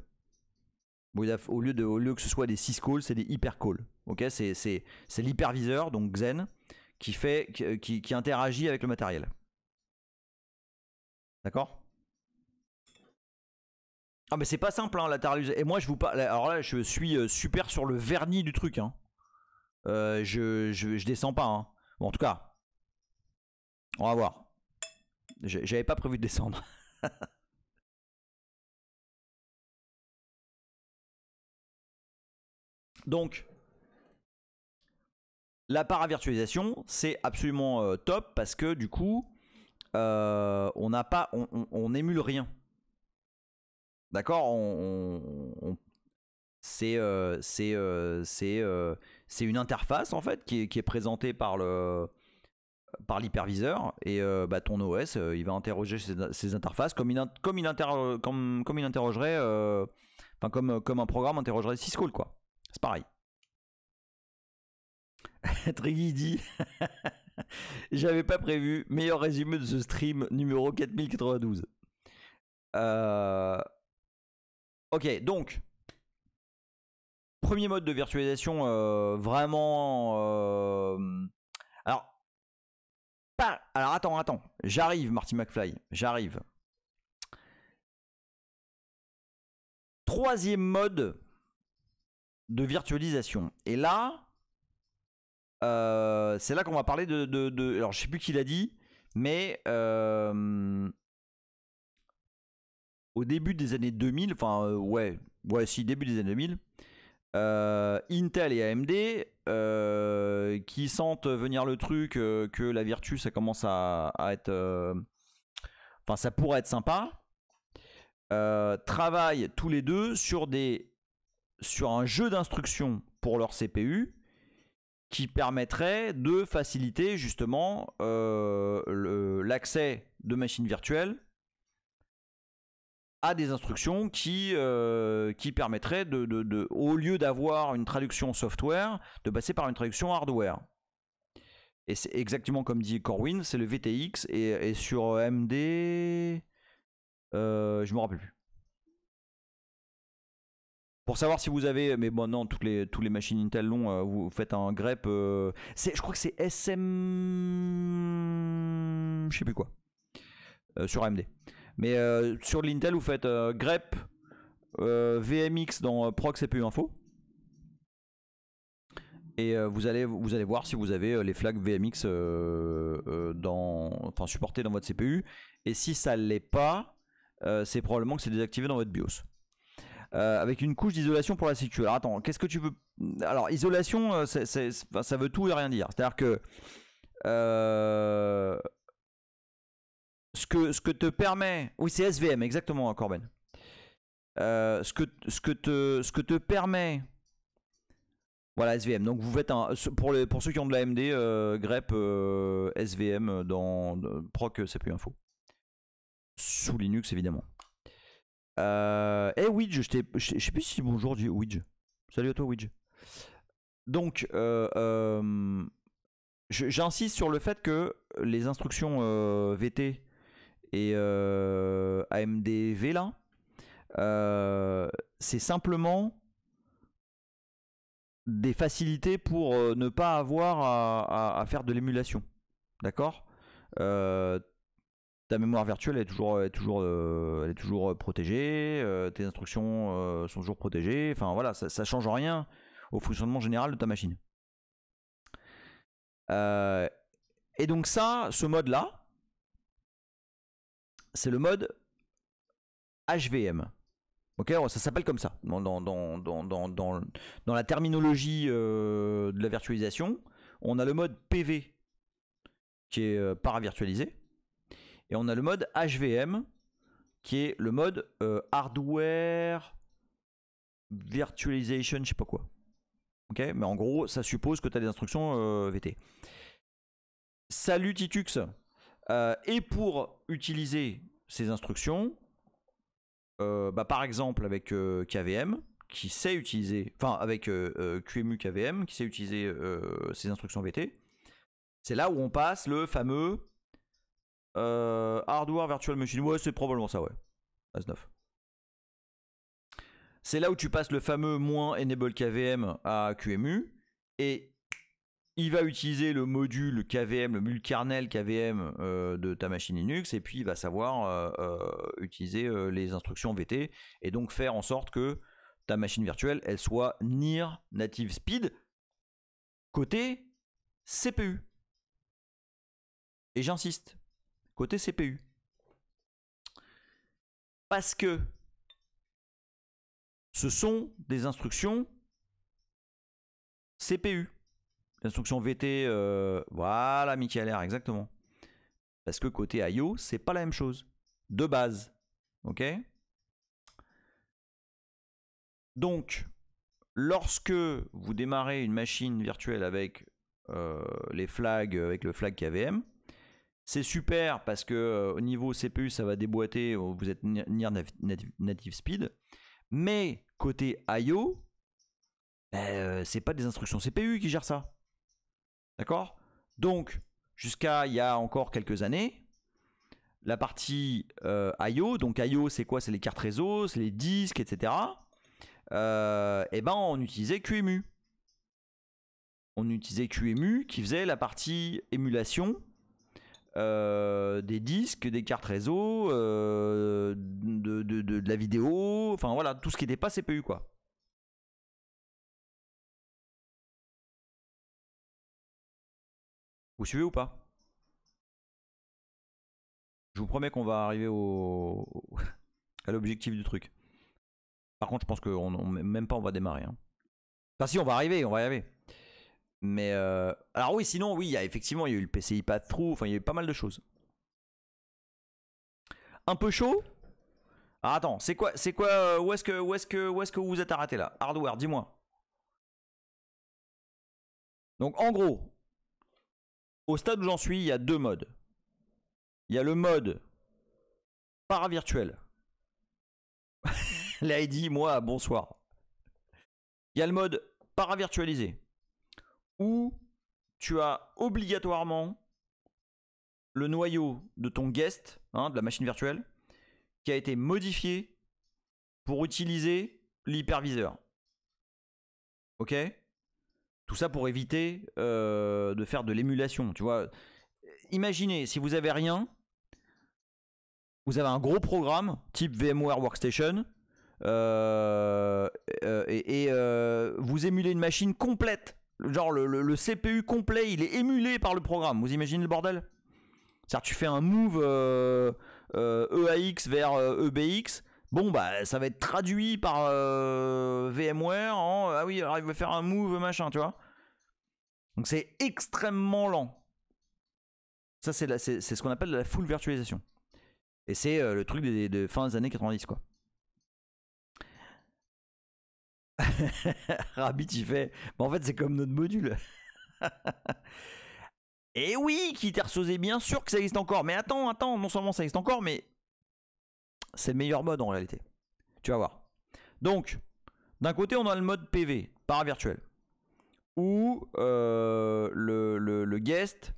Au lieu que ce soit des syscalls, c'est des hypercalls. Okay, c'est l'hyperviseur, donc Xen, qui interagit avec le matériel. D'accord? Ah mais c'est pas simple hein, latéralisation. Et moi je vous parle. Alors là je suis super sur le vernis du truc. Hein. Je descends pas. Hein. Bon en tout cas, on va voir. J'avais pas prévu de descendre. Donc, la paravirtualisation c'est absolument top parce que du coup, on n'a pas, on émule rien. D'accord, c'est une interface en fait qui est présentée par l'hyperviseur et ton OS il va interroger ces interfaces comme il interrogerait, comme un programme interrogerait syscall quoi. C'est pareil. Triggy dit j'avais pas prévu, meilleur résumé de ce stream numéro 4092. Ok, donc premier mode de virtualisation vraiment. Alors attends, j'arrive, Marty McFly, j'arrive. Troisième mode de virtualisation. Et là, c'est là qu'on va parler de. Alors je sais plus qui l'a dit, mais au début des années 2000, enfin début des années 2000, Intel et AMD qui sentent venir le truc que la Virtu ça commence à être, enfin ça pourrait être sympa, travaillent tous les deux sur un jeu d'instructions pour leur CPU qui permettrait de faciliter justement l'accès de machines virtuelles à des instructions qui permettraient au lieu d'avoir une traduction software, de passer par une traduction hardware. Et c'est exactement comme dit Corwin, c'est le VTX et sur AMD, je me rappelle plus. Pour savoir si vous avez, mais bon non, tous les machines Intel l'ont, vous faites un grep, je crois que c'est SM, je sais plus quoi, sur AMD. Mais sur l'Intel, vous faites grep VMX dans Proc CPU Info. Et vous allez voir si vous avez les flags VMX supportés dans votre CPU. Et si ça ne l'est pas, c'est probablement que c'est désactivé dans votre BIOS. Avec une couche d'isolation pour la sécu. Alors attends, qu'est-ce que tu veux? Alors isolation, ça veut tout et rien dire. C'est-à-dire que ce que te permet... Oui, c'est SVM, exactement, Corben. Ce que te permet... Voilà, SVM. Donc vous faites un... Pour ceux qui ont de l'AMD, grep SVM dans proc CPU info. Sous Linux, évidemment. Widge, je sais plus si bonjour Widge. Salut à toi, Widge. Donc, j'insiste sur le fait que les instructions VT et AMD-V là, c'est simplement des facilités pour ne pas avoir à faire de l'émulation. D'accord. Ta mémoire virtuelle est toujours protégée, tes instructions sont toujours protégées. Enfin voilà, ça change rien au fonctionnement général de ta machine. Et donc ça, ce mode-là, c'est le mode HVM. Ok, ça s'appelle comme ça dans la terminologie de la virtualisation. On a le mode PV qui est paravirtualisé et on a le mode HVM qui est le mode hardware virtualization, je sais pas quoi. Ok, mais en gros, ça suppose que tu as des instructions VT. Salut Titux. Et pour utiliser ces instructions, par exemple avec KVM qui sait utiliser, enfin avec QEMU KVM qui sait utiliser ces instructions VT, c'est là où on passe le fameux hardware virtual machine. Ouais, c'est probablement ça, ouais. AS9. C'est là où tu passes le fameux -enable KVM à QEMU et il va utiliser le module KVM, le module kernel KVM de ta machine Linux et puis il va savoir utiliser les instructions VT et donc faire en sorte que ta machine virtuelle elle soit near native speed côté CPU. Et j'insiste, côté CPU. Parce que ce sont des instructions CPU. L'instruction VT, voilà, Michael R, exactement. Parce que côté IO, c'est pas la même chose. De base. Ok. Donc, lorsque vous démarrez une machine virtuelle avec les flags, avec le flag KVM, c'est super parce que au niveau CPU, ça va déboîter, vous êtes near native speed. Mais côté IO, c'est pas des instructions CPU qui gèrent ça. D'accord? Donc, jusqu'à il y a encore quelques années, la partie IO, donc IO c'est quoi? C'est les cartes réseau, c'est les disques, etc. Et ben on utilisait QEMU. On utilisait QEMU qui faisait la partie émulation des disques, des cartes réseau, de la vidéo, enfin voilà, tout ce qui n'était pas CPU quoi. Vous suivez ou pas? Je vous promets qu'on va arriver à l'objectif du truc. Par contre, je pense qu'on même pas on va démarrer. Hein. Enfin si, on va y arriver. Mais alors oui, sinon oui, effectivement, il y a eu le PCI Path-Through, enfin il y a eu pas mal de choses. Un peu chaud. Alors attends, c'est quoi, où est-ce que vous vous êtes arrêté là? Hardware, dis-moi. Donc en gros, au stade où j'en suis, il y a deux modes. Il y a le mode paravirtuel. Là, il dit, moi, bonsoir. Il y a le mode paravirtualisé, où tu as obligatoirement le noyau de ton guest, hein, de la machine virtuelle, qui a été modifié pour utiliser l'hyperviseur. Ok? Tout ça pour éviter de faire de l'émulation, tu vois. Imaginez, si vous avez rien, vous avez un gros programme type VMware Workstation et vous émulez une machine complète. Genre le CPU complet, il est émulé par le programme. Vous imaginez le bordel? C'est-à-dire tu fais un move EAX vers EBX. Bon bah ça va être traduit par VMware en ah oui alors il va faire un move machin, tu vois. Donc c'est extrêmement lent. Ça c'est ce qu'on appelle la full virtualisation. Et c'est le truc de fin des années 90 quoi. Rabbit il fait. En fait c'est comme notre module. Et oui, Kitersosé, bien sûr que ça existe encore. Mais attends, non seulement ça existe encore, mais c'est le meilleur mode en réalité. Tu vas voir. Donc, d'un côté, on a le mode PV, paravirtuel, où le guest,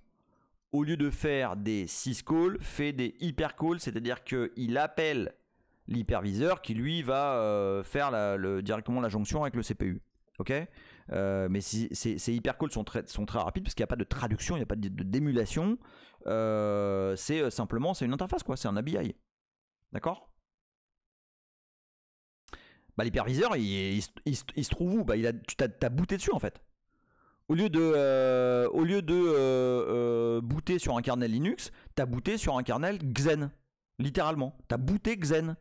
au lieu de faire des syscalls, fait des hypercalls, c'est-à-dire qu'il appelle l'hyperviseur qui lui va faire directement la jonction avec le CPU. Ok, mais ces hypercalls sont très rapides parce qu'il n'y a pas de traduction, il n'y a pas d'émulation. C'est simplement une interface quoi, c'est un ABI. D'accord. Bah, l'hyperviseur il se trouve où? Bah, tu t'as booté dessus en fait. Au lieu de booter sur un kernel Linux, t'as booté sur un kernel Xen. Littéralement. T'as booté Xen.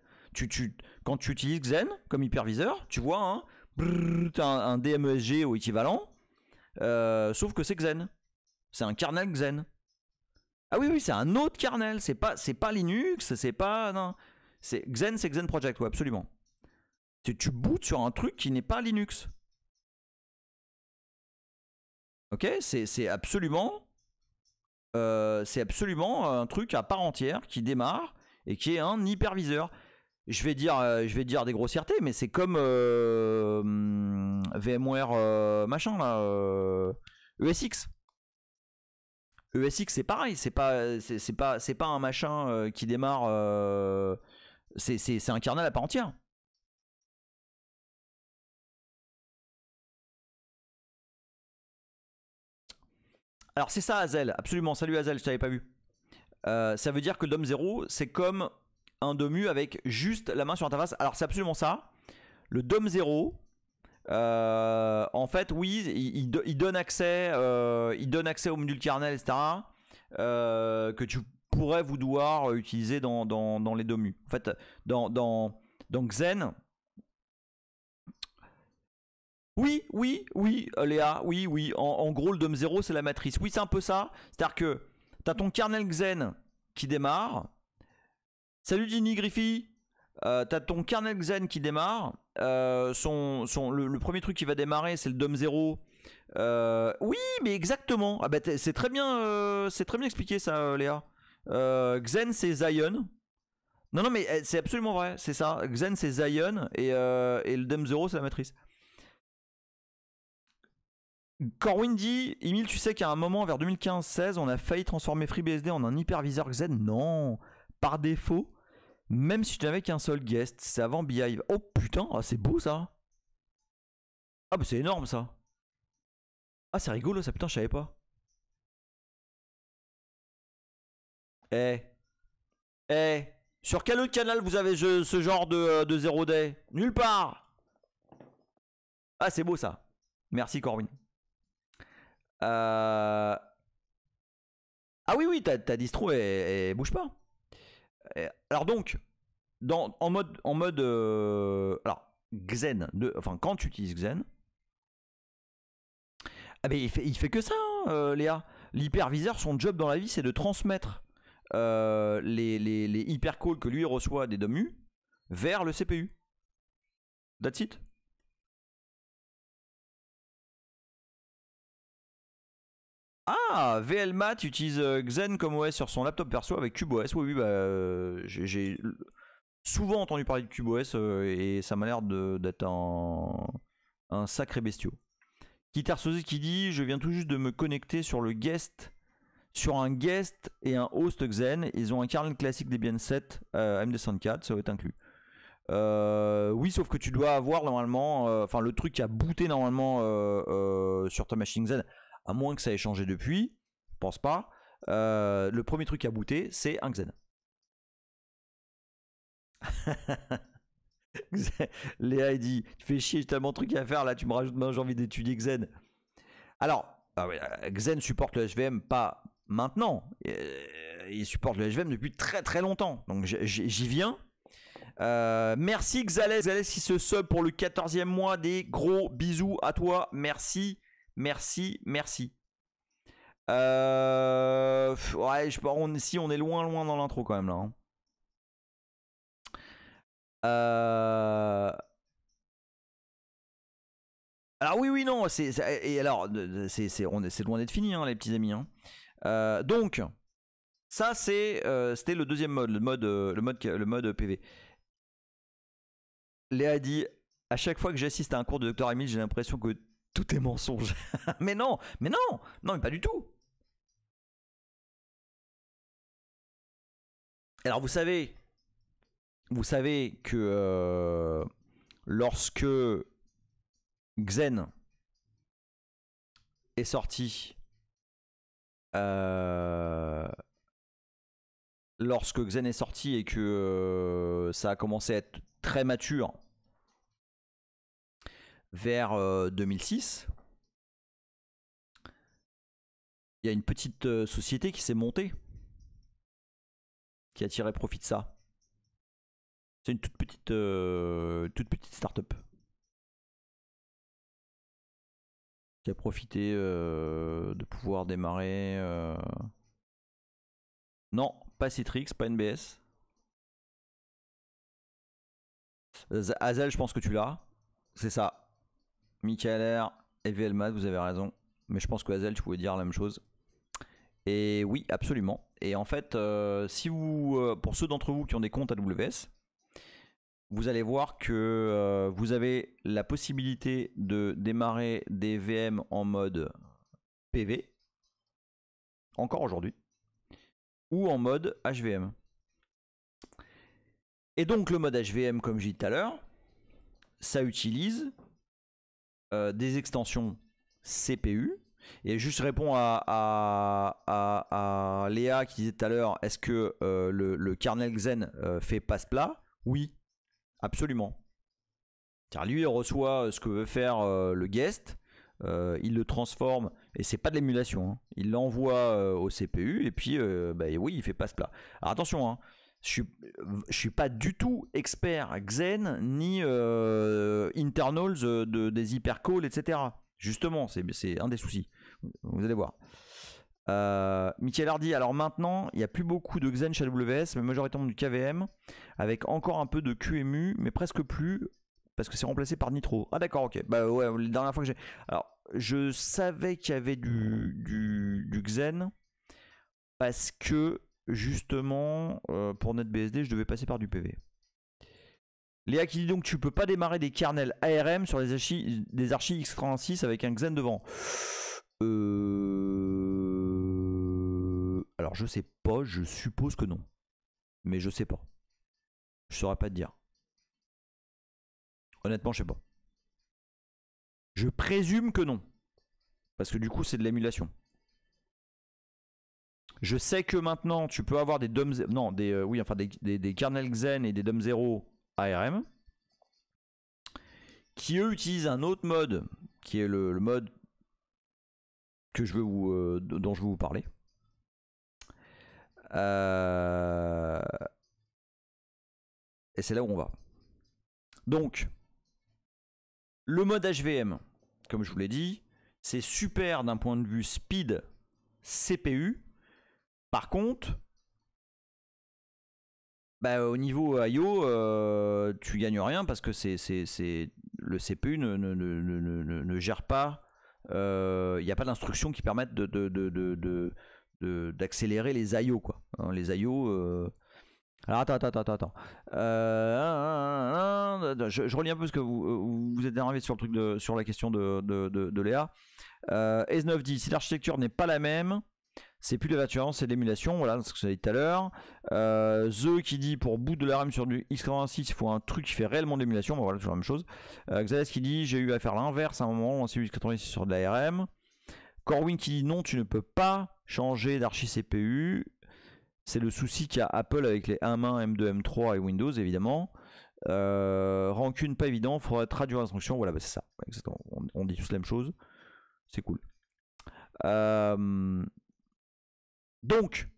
Quand tu utilises Xen comme hyperviseur, tu vois, hein, t'as un DMESG ou équivalent, sauf que c'est Xen. C'est un kernel Xen. Ah oui, c'est un autre kernel. C'est pas Linux, c'est pas. Non. Xen, c'est Xen Project, ouais, absolument. Tu bootes sur un truc qui n'est pas Linux. Ok, c'est absolument un truc à part entière qui démarre et qui est un hyperviseur. Je vais dire des grossièretés, mais c'est comme VMware machin là, ESX. ESX c'est pareil, c'est pas un machin qui démarre. C'est un kernel à part entière. Alors c'est ça Hazel, absolument. Salut Hazel, je t'avais pas vu. Ça veut dire que le DOM 0 c'est comme un DOMU avec juste la main sur l'interface. Alors c'est absolument ça. Le DOM 0, en fait, oui, il donne accès au module kernel, etc. Que tu pourrais vouloir utiliser dans les DOMU. En fait, dans Xen. Oui, Léa, oui. En gros, le DOM 0, c'est la matrice. Oui, c'est un peu ça. C'est-à-dire que tu as ton kernel Xen qui démarre. Salut Ginny Griffy. T'as ton kernel Xen qui démarre. Le premier truc qui va démarrer, c'est le DOM 0. Oui, mais exactement. Ah bah, c'est très bien expliqué ça, Léa. Xen, c'est Zion. Non, mais c'est absolument vrai. C'est ça. Xen, c'est Zion. Et le DOM 0, c'est la matrice. Corwin dit, Emile, tu sais qu'à un moment, vers 2015-16, on a failli transformer FreeBSD en un hyperviseur Xen. Non, par défaut. Même si tu n'avais qu'un seul guest, c'est avant Beehive. Oh putain, c'est beau ça. Ah bah c'est énorme ça. Ah c'est rigolo ça, putain je savais pas. Sur quel autre canal vous avez ce genre de 0 day? Nulle part. Ah c'est beau ça. Merci Corwin. Ah oui, ta distro elle bouge pas. Alors donc, en mode alors Xen, enfin quand tu utilises Xen, ah ben il fait que ça, hein, Léa. L'hyperviseur, son job dans la vie, c'est de transmettre les hypercalls que lui reçoit des DOMU vers le CPU. That's it. Ah, VLMat utilise Xen comme OS sur son laptop perso avec CubeOS. Oui, j'ai souvent entendu parler de CubeOS et ça m'a l'air d'être un sacré bestiau. Kitersosé qui dit, je viens tout juste de me connecter sur un guest et un host Xen. Ils ont un kernel classique Debian 7 AMD64, ça va être inclus. Oui, sauf que tu dois avoir normalement, enfin le truc qui a booté normalement sur ta machine Xen, à moins que ça ait changé depuis, je pense pas. Le premier truc à booter, c'est un Xen. Léa il dit, tu fais chier, j'ai tellement de trucs à faire là, tu me rajoutes maintenant, j'ai envie d'étudier Xen. Alors, Xen supporte le HVM pas maintenant, il supporte le HVM depuis très très longtemps, donc j'y viens. Merci Xalès qui se sub pour le 14e mois, des gros bisous à toi, merci. Ouais, si on est loin dans l'intro quand même là. Hein. Alors oui, non, et alors c'est loin d'être fini, hein, les petits amis. Hein. Donc ça c'était le deuxième mode, le mode PV. Léa dit à chaque fois que j'assiste à un cours de Dr Emile, j'ai l'impression que tout est mensonge. mais non, mais pas du tout. Alors vous savez que lorsque Xen est sorti, et que ça a commencé à être très mature vers 2006, il y a une petite société qui s'est montée, qui a tiré profit de ça. C'est une toute petite start-up qui a profité de pouvoir démarrer. Non, pas Citrix, pas NBS. Hazel, je pense que tu l'as. C'est ça. Michael R et VLMAD, vous avez raison. Mais je pense que Hazel, tu pouvais dire la même chose. Et oui, absolument. Et en fait, si vous, pour ceux d'entre vous qui ont des comptes AWS, vous allez voir que vous avez la possibilité de démarrer des VM en mode PV, encore aujourd'hui, ou en mode HVM. Et donc le mode HVM, comme j'ai dit tout à l'heure, ça utilise des extensions CPU. Et juste réponds à Léa qui disait tout à l'heure, est-ce que le kernel Xen fait passe-plat? Oui, absolument. Car lui, il reçoit ce que veut faire le guest, il le transforme, et c'est pas de l'émulation, hein. Il l'envoie au CPU, et puis oui, il fait passe-plat. Alors attention, hein, je suis pas du tout expert Xen, ni internals des hypercalls, etc. Justement, c'est un des soucis. Vous allez voir. Michael Hardy, alors maintenant, il n'y a plus beaucoup de Xen chez AWS, mais majoritairement du KVM, avec encore un peu de QEMU, mais presque plus, parce que c'est remplacé par Nitro. Ah d'accord, ok. Bah ouais, la dernière fois que j'ai... Alors, je savais qu'il y avait du Xen, parce que, justement, pour NetBSD, je devais passer par du PV. Léa qui dit donc tu peux pas démarrer des kernels ARM sur des archis x86 avec un Xen devant. Alors je sais pas, je suppose que non. Mais je sais pas. Je saurais pas te dire. Honnêtement, je sais pas. Je présume que non. Parce que du coup, c'est de l'émulation. Je sais que maintenant, tu peux avoir des DOM... Non, des kernels Xen et des DOM 0 ARM. Qui eux utilisent un autre mode, qui est le mode que dont je vais vous parler. Et c'est là où on va. Donc, le mode HVM, comme je vous l'ai dit, c'est super d'un point de vue speed CPU. Par contre, au niveau I/O, tu gagnes rien parce que le CPU ne gère pas. Il n'y a pas d'instructions qui permettent d'accélérer les I/O, quoi. Hein, les I/O. Alors attends. Je relis un peu ce que vous êtes arrivé sur le truc sur la question de Léa. S9 dit si l'architecture n'est pas la même, c'est plus de la virtualisation, c'est de l'émulation. Voilà ce que je dit tout à l'heure. The qui dit pour boot de l'ARM sur du x86, il faut un truc qui fait réellement de l'émulation. Voilà, toujours la même chose. Xales qui dit j'ai eu à faire l'inverse à un moment, on s'est eu x86 sur de l'ARM. Corwin qui dit non, tu ne peux pas changer d'archi CPU. C'est le souci qu'a Apple avec les M1, M2, M3 et Windows évidemment. Rancune pas évident, il faudrait traduire l'instruction. Voilà, c'est ça. Exactement. On dit tous la même chose. C'est cool. Donc,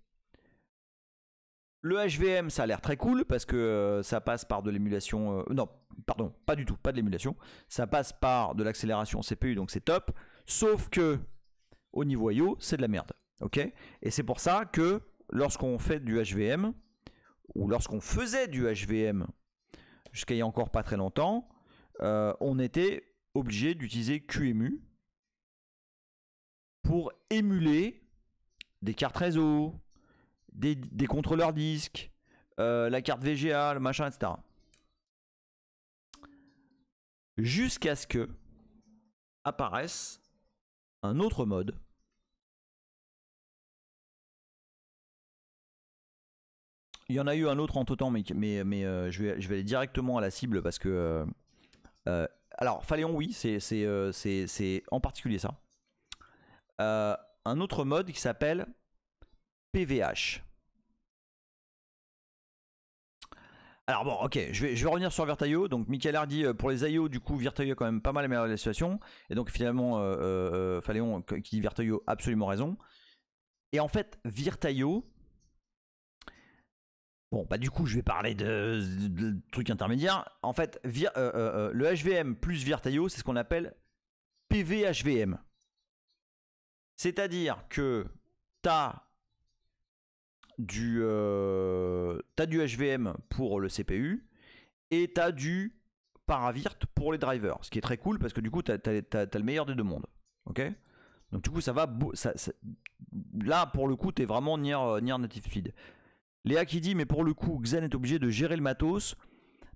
le HVM, ça a l'air très cool parce que ça passe par de l'émulation. Non, pardon, pas du tout, pas de l'émulation. Ça passe par de l'accélération CPU, donc c'est top. Sauf que, au niveau I/O, c'est de la merde. Ok ? Et c'est pour ça que lorsqu'on fait du HVM, ou lorsqu'on faisait du HVM, jusqu'à il y a encore pas très longtemps, on était obligé d'utiliser QEMU pour émuler des cartes réseau, des contrôleurs disques, la carte VGA, le machin, etc. Jusqu'à ce que apparaisse un autre mode il y en a eu un autre en temps, mais je vais aller directement à la cible parce que alors Phaléon, oui, c'est en particulier ça. Un autre mode qui s'appelle PVH. Alors bon, ok, je vais revenir sur Virtaio. Donc Michael Hardy, pour les IO, du coup, Virtaio a quand même pas mal amélioré la situation. Et donc finalement, Phaléon qui dit Virtaio, absolument raison. Et en fait, Virtaio... Bon, bah du coup, je vais parler de trucs intermédiaires. En fait, le HVM plus Virtaio, c'est ce qu'on appelle PVHVM. C'est-à-dire que tu as du HVM pour le CPU et tu as du Paravirt pour les drivers. Ce qui est très cool parce que du coup, tu as le meilleur des deux mondes. Ok ? Donc du coup, ça va... là, pour le coup, tu es vraiment near native speed. Léa qui dit, mais pour le coup, Xen est obligé de gérer le matos.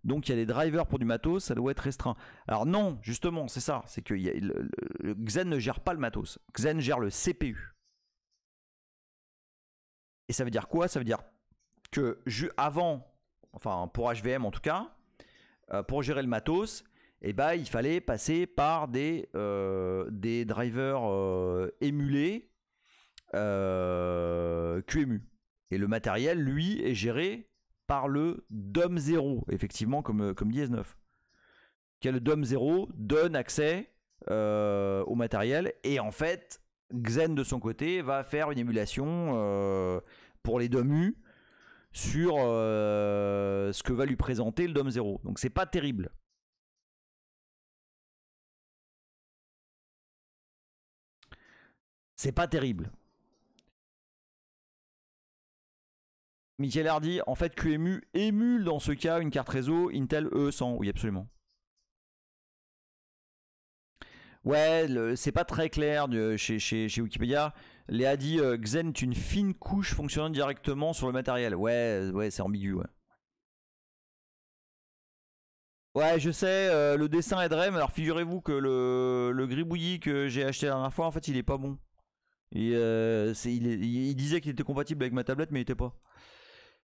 Donc il y a des drivers pour du matos, ça doit être restreint. Alors non, justement, c'est ça. C'est que le Xen ne gère pas le matos. Xen gère le CPU. Et ça veut dire quoi? Ça veut dire que avant, enfin pour HVM en tout cas, pour gérer le matos, eh ben, il fallait passer par des drivers émulés QEMU. Et le matériel, lui, est géré par le DOM0, effectivement, comme dit S9. Le DOM0 donne accès au matériel. Et en fait, Xen, de son côté, va faire une émulation pour les DOMU sur ce que va lui présenter le DOM0. Donc, c'est pas terrible. C'est pas terrible. Michael Hardy, en fait, QEMU émule dans ce cas une carte réseau Intel E100. Oui, absolument. Ouais, c'est pas très clair chez Wikipédia. Léa dit Xen est une fine couche fonctionnant directement sur le matériel. Ouais, c'est ambigu. Ouais, je sais, le dessin aiderait, mais alors figurez-vous que le gribouillis que j'ai acheté la dernière fois, en fait, il est pas bon. Et, il disait qu'il était compatible avec ma tablette, mais il était pas.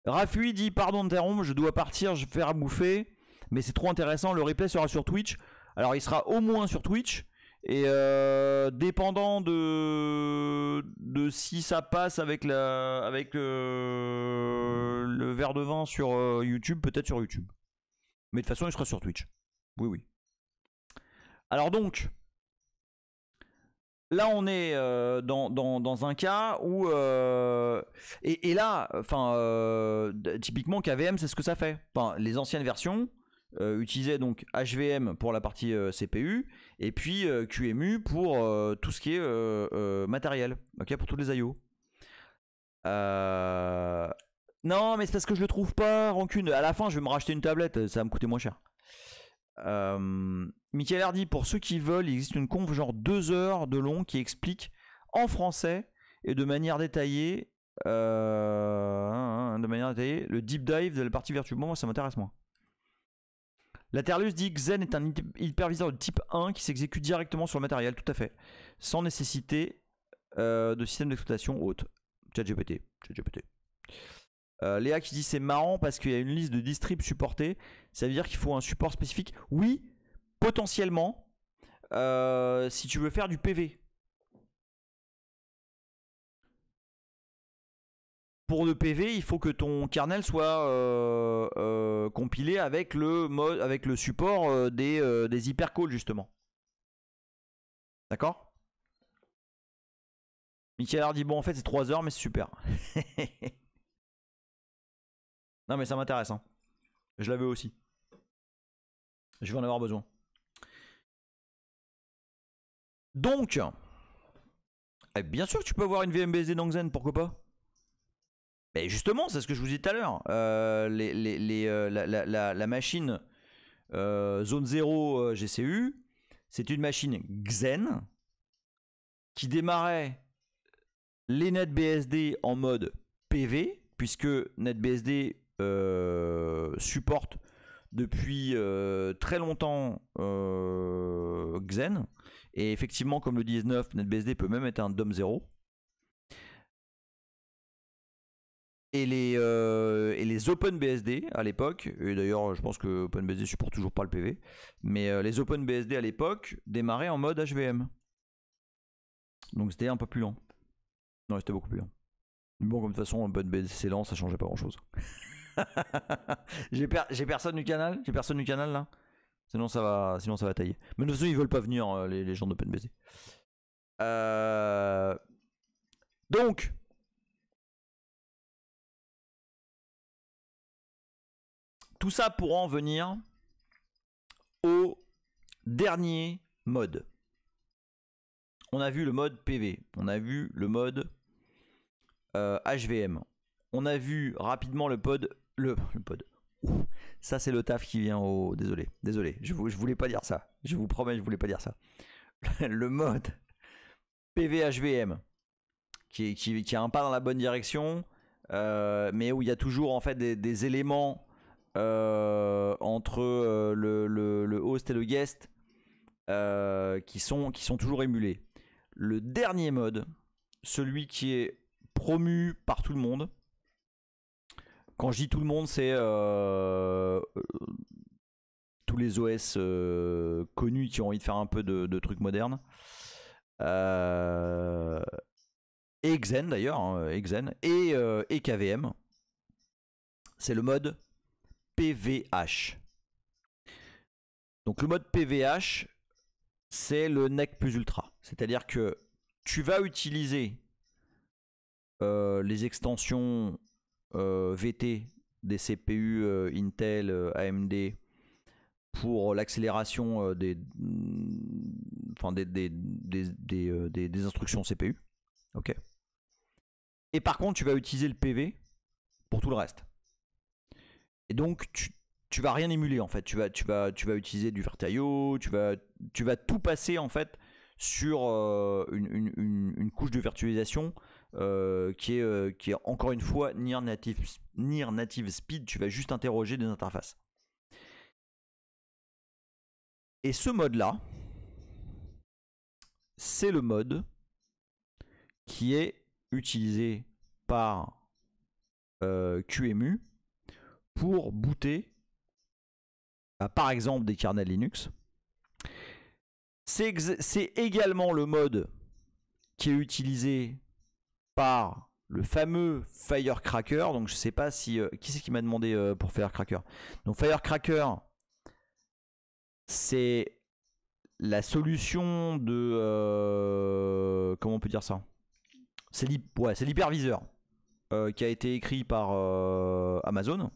Rafui dit pardon d'interrompre, je dois partir, je vais faire à bouffer, mais c'est trop intéressant, le replay sera sur Twitch. Alors il sera au moins sur Twitch, et dépendant de si ça passe avec le verre de vin sur YouTube, peut-être sur YouTube. Mais de toute façon il sera sur Twitch. Oui. Alors donc, là on est dans un cas où et là, enfin typiquement KVM c'est ce que ça fait. Enfin, les anciennes versions utilisaient donc HVM pour la partie CPU et puis QEMU pour tout ce qui est matériel, ok, pour tous les IO. Non, mais c'est parce que je le trouve pas rancune. À la fin, je vais me racheter une tablette, ça va me coûter moins cher. Michael Hardy, pour ceux qui veulent, il existe une conf genre 2 heures de long qui explique en français et de manière détaillée le deep dive de la partie virtuelle. Bon, moi ça m'intéresse moins. Laterlus dit Xen est un hyperviseur de type 1 qui s'exécute directement sur le matériel, tout à fait, sans nécessité de système d'exploitation haute. ChatGPT. Léa qui dit c'est marrant parce qu'il y a une liste de distrib supportés. Ça veut dire qu'il faut un support spécifique. Oui, potentiellement, si tu veux faire du PV. Pour le PV, il faut que ton kernel soit compilé avec le support des hypercalls justement. D'accord? Michael Hardy, bon en fait c'est 3 heures mais c'est super. Non mais ça m'intéresse, hein. Je l'avais aussi. Je vais en avoir besoin. Donc, bien sûr que tu peux avoir une VMBZ dans Xen, pourquoi pas? Mais justement, c'est ce que je vous disais tout à l'heure. La machine zone 0 GCU. C'est une machine Xen qui démarrait les NetBSD en mode PV, puisque NetBSD supporte depuis très longtemps Xen. Et effectivement, comme le 19, NetBSD peut même être un DOM 0. Et les OpenBSD à l'époque, et d'ailleurs je pense que OpenBSD supporte toujours pas le PV, mais les OpenBSD à l'époque démarraient en mode HVM. Donc c'était un peu plus lent. Non, c'était beaucoup plus lent. Mais bon, comme de toute façon, OpenBSD c'est lent, ça changeait pas grand chose. J'ai personne du canal? J'ai personne du canal là? Sinon ça va tailler. Mais de toute façon, ils veulent pas venir, les gens d'OpenBSD. Donc, tout ça pour en venir au dernier mode. On a vu le mode PV, on a vu le mode HVM, on a vu rapidement le pod. Ouh, ça c'est le taf qui vient au... Désolé, je voulais pas dire ça. Je vous promets, je voulais pas dire ça. Le mode PV HVM qui a un pas dans la bonne direction, mais où il y a toujours en fait des éléments entre le host et le guest qui sont toujours émulés. Le dernier mode, celui qui est promu par tout le monde. Quand je dis tout le monde, c'est tous les OS connus qui ont envie de faire un peu de trucs modernes. Et Xen d'ailleurs, hein, Xen et KVM. C'est le mode PVH. Donc le mode PVH, c'est le NEC plus ultra. C'est-à-dire que tu vas utiliser les extensions VT des CPU Intel, AMD pour l'accélération des instructions CPU. Ok. Et par contre, tu vas utiliser le PV pour tout le reste. Et donc, tu vas rien émuler en fait. Tu vas utiliser du VirtIO, tu vas tout passer en fait sur une couche de virtualisation qui est encore une fois near native speed. Tu vas juste interroger des interfaces. Et ce mode là, c'est le mode qui est utilisé par QEMU pour booter par exemple des kernels Linux. C'est également le mode qui est utilisé par le fameux Firecracker. Donc je sais pas si qui c'est qui m'a demandé pour Firecracker. Donc Firecracker, c'est la solution de comment on peut dire ça, c'est l'hyperviseur qui a été écrit par Amazon.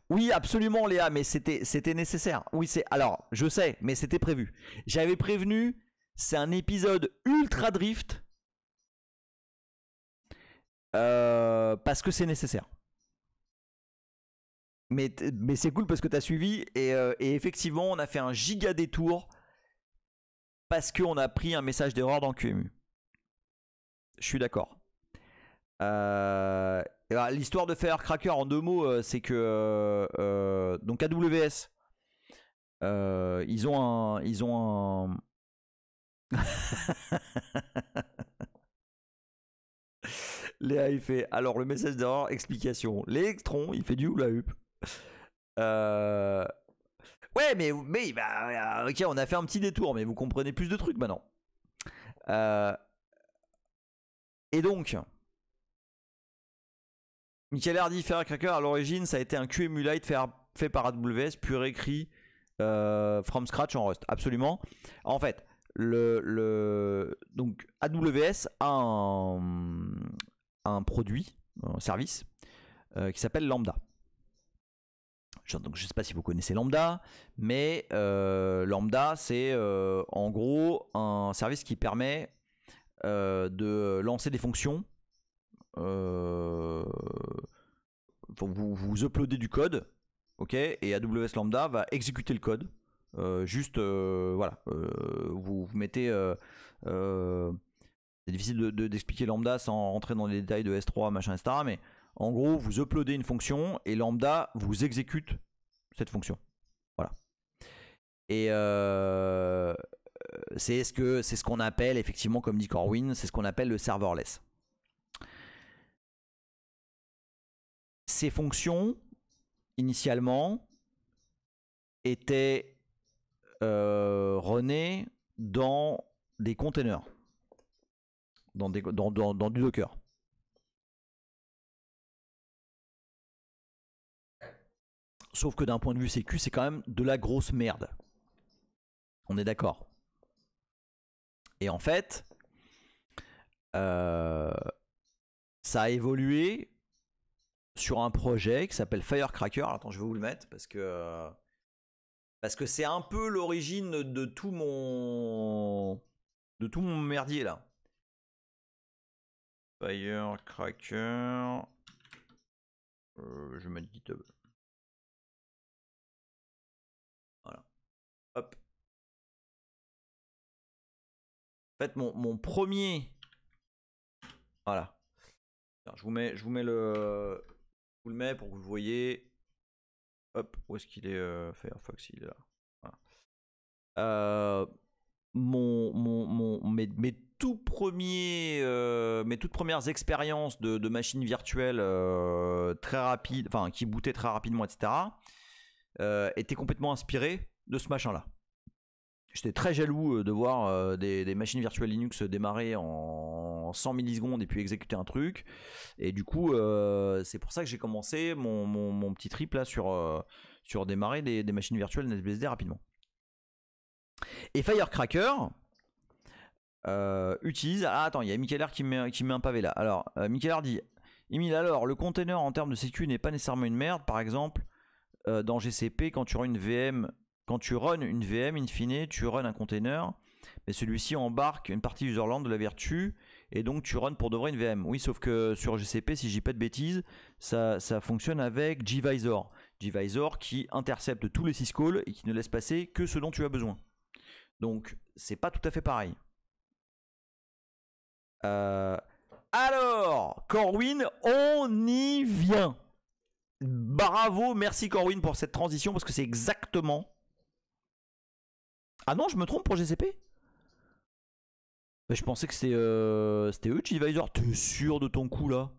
Oui, absolument, Léa, mais c'était nécessaire. Oui, alors, je sais, mais c'était prévu. J'avais prévenu, c'est un épisode ultra drift parce que c'est nécessaire. Mais c'est cool parce que tu as suivi et effectivement, on a fait un giga détour parce qu'on a pris un message d'erreur dans QEMU. Je suis d'accord. L'histoire de Firecracker en 2 mots, c'est que donc AWS, ils ont un Léa il fait alors le message d'erreur explication l'électron il fait du hula hoop. Ouais mais bah, ok on a fait un petit détour mais vous comprenez plus de trucs maintenant. Et donc Michael Hardy Firecracker à l'origine ça a été un QEMU Lite fait par AWS puis réécrit from scratch en Rust. Absolument. En fait donc AWS a un produit, un service qui s'appelle Lambda. Donc je ne sais pas si vous connaissez Lambda, mais Lambda c'est en gros un service qui permet de lancer des fonctions vous uploadez du code, ok, et AWS Lambda va exécuter le code. Voilà, vous mettez. C'est difficile d'expliquer Lambda sans rentrer dans les détails de S3, machin, etc. Mais en gros, vous uploadez une fonction et Lambda vous exécute cette fonction. Voilà. Et c'est ce qu'on appelle, effectivement, comme dit Corwin, c'est ce qu'on appelle le serverless. Ces fonctions, initialement, étaient runnées dans des containers, dans du Docker. Sauf que d'un point de vue sécu, c'est quand même de la grosse merde. On est d'accord. Et en fait, ça a évolué sur un projet qui s'appelle Firecracker. Alors, attends, je vais vous le mettre parce que c'est un peu l'origine de tout mon merdier là. Firecracker. Je vais mettre GitHub. Voilà. Hop. En fait, mon premier. Voilà. Je vous mets le. Je vous le mets pour que vous le voyez. Hop, où est-ce qu'il est, Firefox, il est là. Voilà. Mes toutes premières expériences de machines virtuelles très rapides, enfin qui bootaient très rapidement, etc., étaient complètement inspirées de ce machin-là. J'étais très jaloux de voir des machines virtuelles Linux démarrer en 100 millisecondes et puis exécuter un truc. Et du coup, c'est pour ça que j'ai commencé mon petit trip là sur démarrer des machines virtuelles NetBSD rapidement. Et Firecracker utilise. Ah, attends, il y a Michael R qui met un pavé là. Alors, Michael R dit Emile, alors, le container en termes de sécu n'est pas nécessairement une merde. Par exemple, dans GCP, quand tu runs une VM, in fine, tu runs un container, mais celui-ci embarque une partie userland de la vertu, et donc tu runs pour de vrai une VM. Oui, sauf que sur GCP, si je dis pas de bêtises, ça fonctionne avec gvisor. Gvisor qui intercepte tous les syscalls et qui ne laisse passer que ce dont tu as besoin. Donc, c'est pas tout à fait pareil. Alors, Corwin, on y vient. Bravo, merci Corwin pour cette transition parce que c'est exactement. Ah non, je me trompe pour GCP. Je pensais que c'était eux, gvisor. T'es sûr de ton coup là?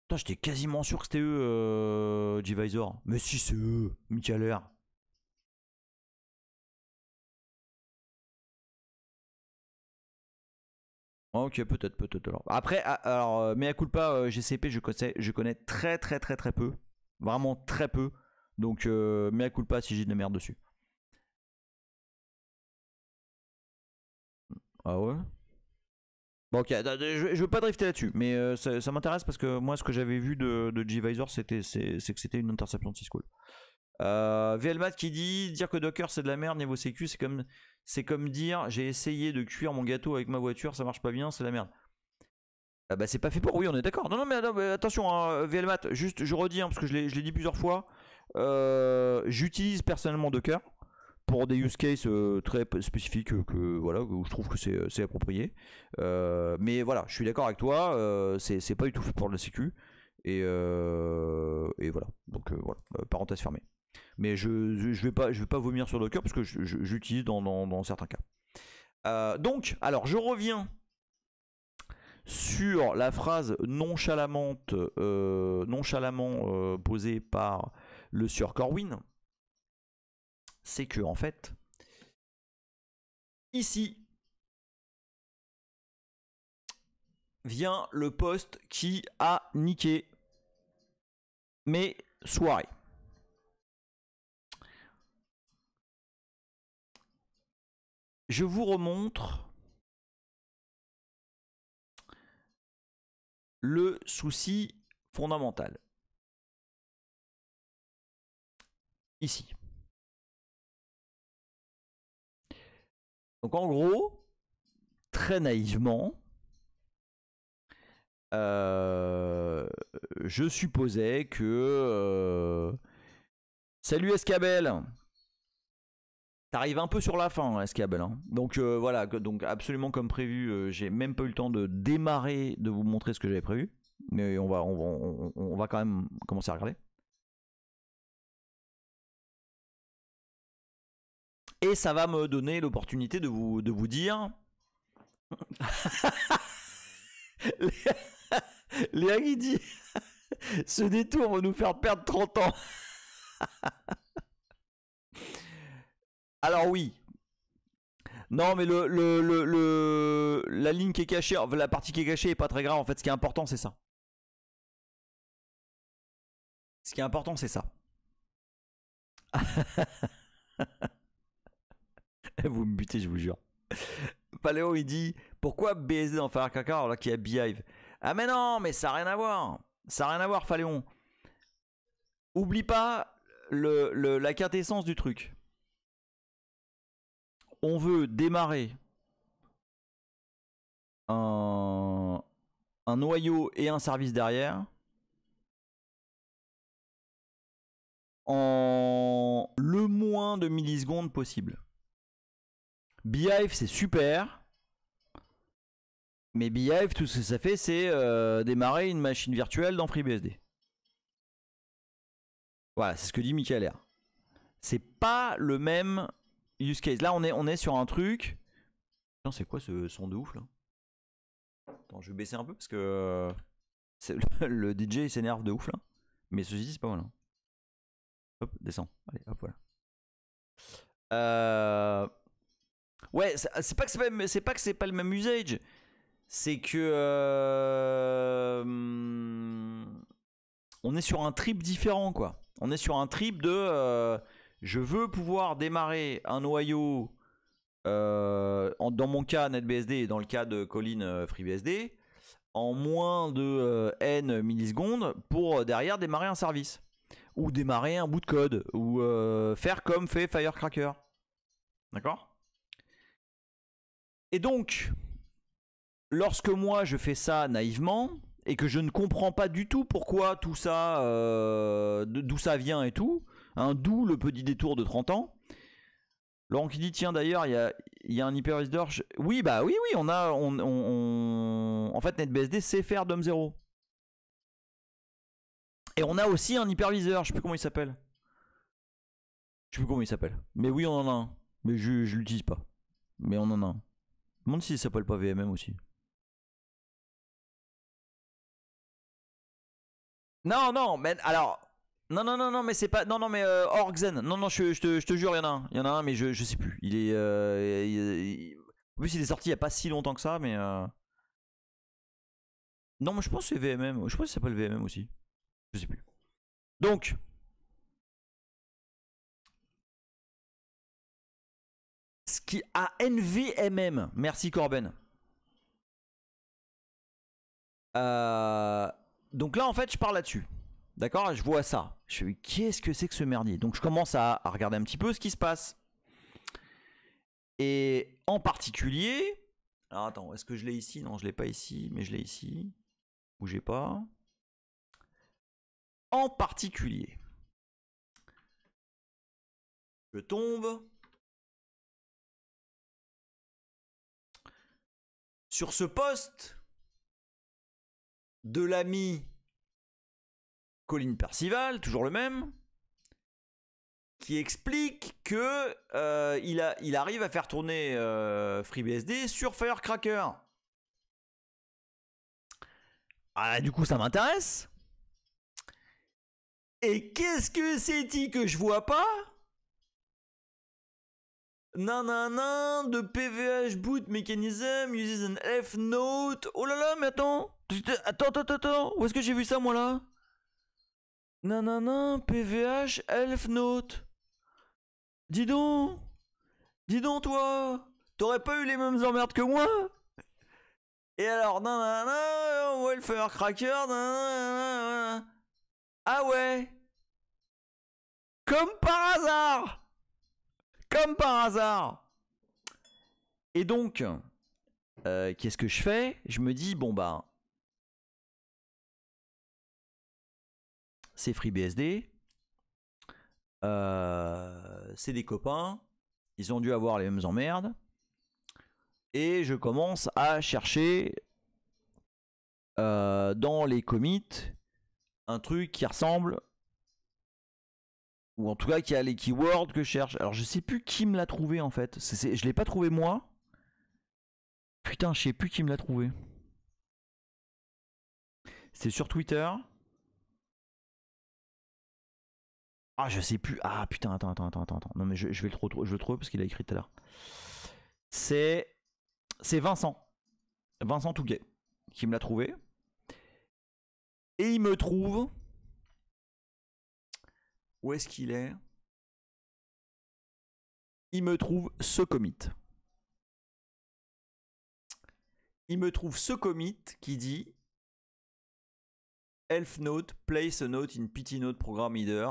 Putain, j'étais quasiment sûr que c'était eux, gvisor. Mais si, c'est eux, Michael R. Ok, peut-être alors. Après, alors, mea culpa, GCP, je connais très peu. Vraiment très peu. Donc, mea culpa si j'ai de la merde dessus. Ah ouais? Bon, ok, je veux pas drifter là-dessus, mais ça m'intéresse parce que moi, ce que j'avais vu de gvisor, c'est que c'était une interception de syscall. VLMAT qui dit dire que Docker c'est de la merde niveau sécu, c'est comme dire j'ai essayé de cuire mon gâteau avec ma voiture, ça marche pas bien, c'est de la merde. Ah bah c'est pas fait pour, oui on est d'accord. Non mais attention hein, VLMAT, juste je redis hein, parce que je l'ai dit plusieurs fois, j'utilise personnellement Docker pour des use cases très spécifiques voilà, où je trouve que c'est approprié. Mais voilà, je suis d'accord avec toi, c'est pas du tout fait pour la sécu. Et voilà, donc voilà, parenthèse fermée. Mais je vais pas vomir sur Docker parce que j'utilise dans certains cas. Donc, alors je reviens sur la phrase nonchalamment posée par le sieur Corwin. C'est que en fait, ici vient le poste qui a niqué mes soirées. Je vous remontre le souci fondamental. Ici. Donc en gros, très naïvement, je supposais que... Salut Escabel. T'arrives un peu sur la fin, hein, Escabel. Hein. Donc voilà, donc absolument comme prévu, j'ai même pas eu le temps de démarrer, de vous montrer ce que j'avais prévu. Mais on va quand même commencer à regarder. Et ça va me donner l'opportunité de vous dire... Léa qui dit... Ce détour va nous faire perdre 30 ans. Alors oui. Non mais la ligne qui est cachée, la partie qui est cachée est pas très grave. En fait, ce qui est important, c'est ça. Ce qui est important, c'est ça. Vous me butez, je vous jure. Paléo, il dit pourquoi BSD dans Firecracker alors là qu'il y a Beehive? Ah mais non, mais ça n'a rien à voir. Ça n'a rien à voir, Paléon. Oublie pas la quintessence du truc. On veut démarrer un noyau et un service derrière en le moins de millisecondes possible. Beehive, c'est super. Mais Beehive, tout ce que ça fait, c'est démarrer une machine virtuelle dans FreeBSD. Voilà, c'est ce que dit Michael R. C'est pas le même use case. Là, on est sur un truc. Putain, c'est quoi ce son de ouf là? Attends, je vais baisser un peu parce que le DJ il s'énerve de ouf là. Mais ceci dit, c'est pas mal. Hein. Hop, descend. Allez, hop, voilà. Ouais, c'est pas que c'est pas le même usage. C'est que on est sur un trip différent quoi. On est sur un trip de je veux pouvoir démarrer un noyau dans mon cas NetBSD et dans le cas de Colin FreeBSD en moins de n millisecondes pour derrière démarrer un service ou démarrer un bout de code ou faire comme fait Firecracker. D'accord? Et donc lorsque moi je fais ça naïvement et que je ne comprends pas du tout pourquoi tout ça, d'où ça vient et tout, hein, d'où le petit détour de 30 ans. Laurent qui dit tiens d'ailleurs il y a un hypervisor. Oui bah oui on a en fait NetBSD sait faire DOM0. Et on a aussi un hyperviseur, je sais plus comment il s'appelle. Je sais plus comment il s'appelle. Mais oui on en a un. Mais je l'utilise pas. Mais on en a un. Je me demande s'il s'appelle pas VMM aussi. Non, non, mais alors. Non, mais c'est pas. Non, mais Orgzen. Non, je te jure, il y en a un. Il y en a un, mais je sais plus. Il est. En plus, il est sorti il y a pas si longtemps que ça, mais. Non, mais je pense que c'est VMM. Je pense que ça s'appelle VMM aussi. Je sais plus. Donc. Ce qui a NVMM. Merci Corben. Donc là, en fait, je pars là-dessus. D'accord? Je vois ça. Je me dis, qu'est-ce que c'est que ce merdier? Donc je commence à regarder un petit peu ce qui se passe. Et en particulier... Alors attends, est-ce que je l'ai ici? Non, je l'ai pas ici, mais je l'ai ici. Bougez pas. En particulier... Je tombe... sur ce post de l'ami Colin Percival, toujours le même, qui explique que il arrive à faire tourner FreeBSD sur Firecracker. Ah, du coup, ça m'intéresse. Et qu'est-ce que c'est-il que je vois pas? Nanana, de PVH boot mechanism uses an F note. Oh là là, mais attends. Attends. Où est-ce que j'ai vu ça, moi, là? Nanana, PVH elf note. Dis donc, toi. T'aurais pas eu les mêmes emmerdes que moi? Et alors, nanana, welfare cracker, nanana. Ah ouais. Comme par hasard. Et donc, qu'est-ce que je fais? Je me dis, bon bah, c'est FreeBSD. C'est des copains. Ils ont dû avoir les mêmes emmerdes. Et je commence à chercher dans les commits un truc qui ressemble, ou en tout cas qui a les keywords que je cherche. Alors je sais plus qui me l'a trouvé en fait. Je l'ai pas trouvé moi. Putain, je sais plus qui me l'a trouvé. C'est sur Twitter. Ah, je sais plus. Ah putain, attends. Non mais je vais le trouver parce qu'il a écrit tout à l'heure. C'est Vincent. Vincent Touquet qui me l'a trouvé. Et il me trouve. Où est-ce qu'il est? Il me trouve ce commit. Il me trouve ce commit qui dit Elf note, place a note in ptnode program header.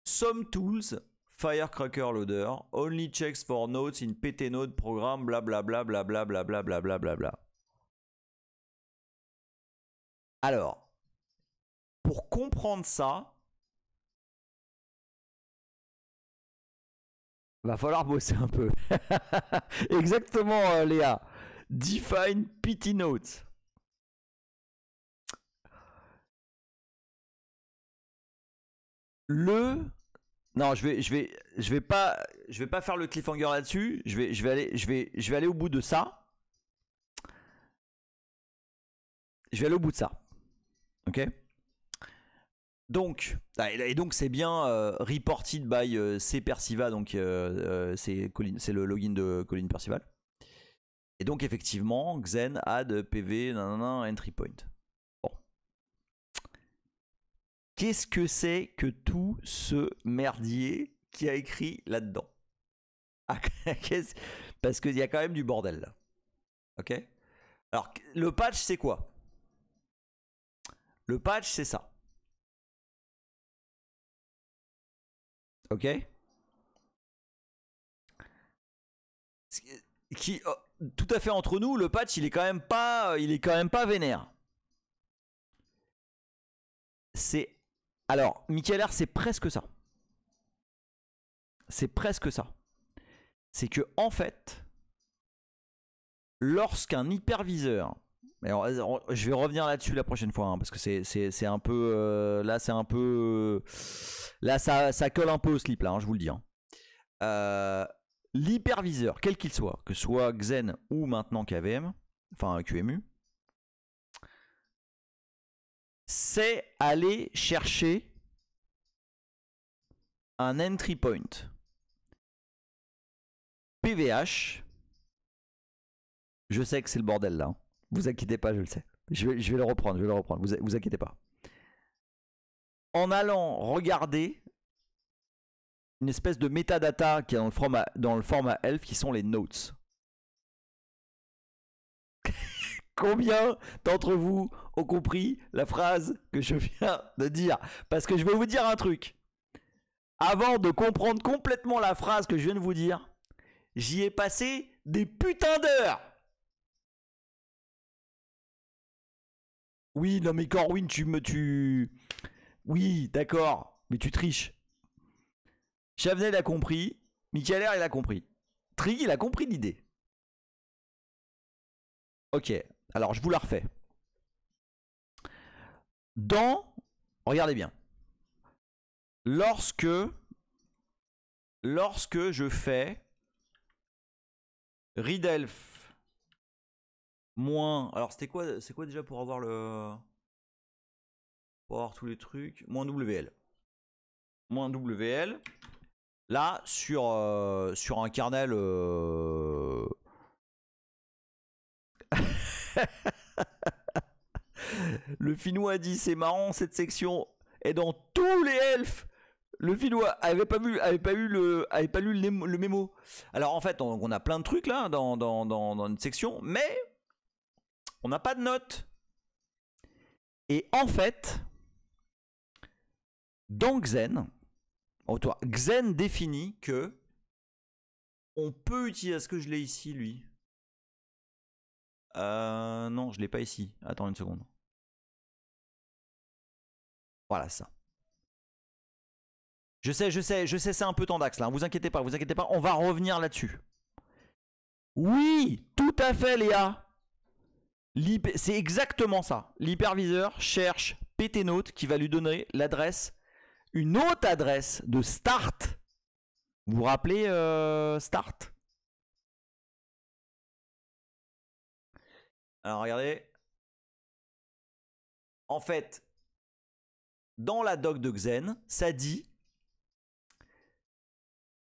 Some tools, Firecracker loader, only checks for notes in ptnode program, blablabla, blablabla, blablabla, blablabla. Alors, pour comprendre ça, va falloir bosser un peu. Exactement, Léa. Define ptnodes. Non, je vais pas faire le cliffhanger là-dessus. Je vais aller au bout de ça. Je vais aller au bout de ça. Ok. Donc, et donc c'est bien reported by C Perciva, donc c'est le login de Colin Percival. Et donc effectivement, Xen add PV entry point. Bon. Qu'est-ce que c'est que tout ce merdier qui a écrit là-dedans? Parce qu'il y a quand même du bordel là. Ok. Alors le patch c'est quoi? Le patch c'est ça. Ok. Qui, tout à fait entre nous, le patch il est quand même pas vénère. Alors Michael R, c'est presque ça. C'est presque ça. C'est que en fait, lorsqu'un hyperviseur, alors, je vais revenir là-dessus la prochaine fois, hein, parce que c'est un peu là, c'est un peu là, ça colle un peu au slip là, hein, je vous le dis. Hein. L'hyperviseur, quel qu'il soit, que ce soit Xen ou maintenant KVM, enfin QEMU, c'est aller chercher un entry point PVH. Je sais que c'est le bordel là. Hein. Vous inquiétez pas, je le sais. Je vais le reprendre, Vous inquiétez pas. En allant regarder une espèce de metadata qui est dans le format ELF qui sont les notes. Combien d'entre vous ont compris la phrase que je viens de dire? Parce que je vais vous dire un truc. Avant de comprendre complètement la phrase que je viens de vous dire, j'y ai passé des putains d'heures. Oui, non mais Corwin, Oui, d'accord, mais tu triches. Chavenel a compris, Michael R, il a compris. Trig, il a compris l'idée. Ok, alors je vous la refais. Regardez bien. Lorsque je fais readelf moins... Alors c'est quoi déjà pour avoir tous les trucs? Moins WL. Moins WL. Là, sur un kernel... Le Finnois a dit c'est marrant, cette section est dans tous les elfes. Le Finnois avait pas lu le mémo. Alors en fait, on a plein de trucs là dans une section, mais on n'a pas de notes. Et en fait, dans Xen, Xen définit que on peut utiliser. Est-ce que je l'ai ici, lui? Non, je l'ai pas ici. Attends une seconde. Voilà ça. Je sais, c'est un peu tendax là. Vous inquiétez pas, on va revenir là-dessus. Oui, tout à fait, Léa. C'est exactement ça. L'hyperviseur cherche ptnote qui va lui donner l'adresse, une autre adresse de start. Vous vous rappelez start? Alors regardez. En fait, dans la doc de Xen, ça dit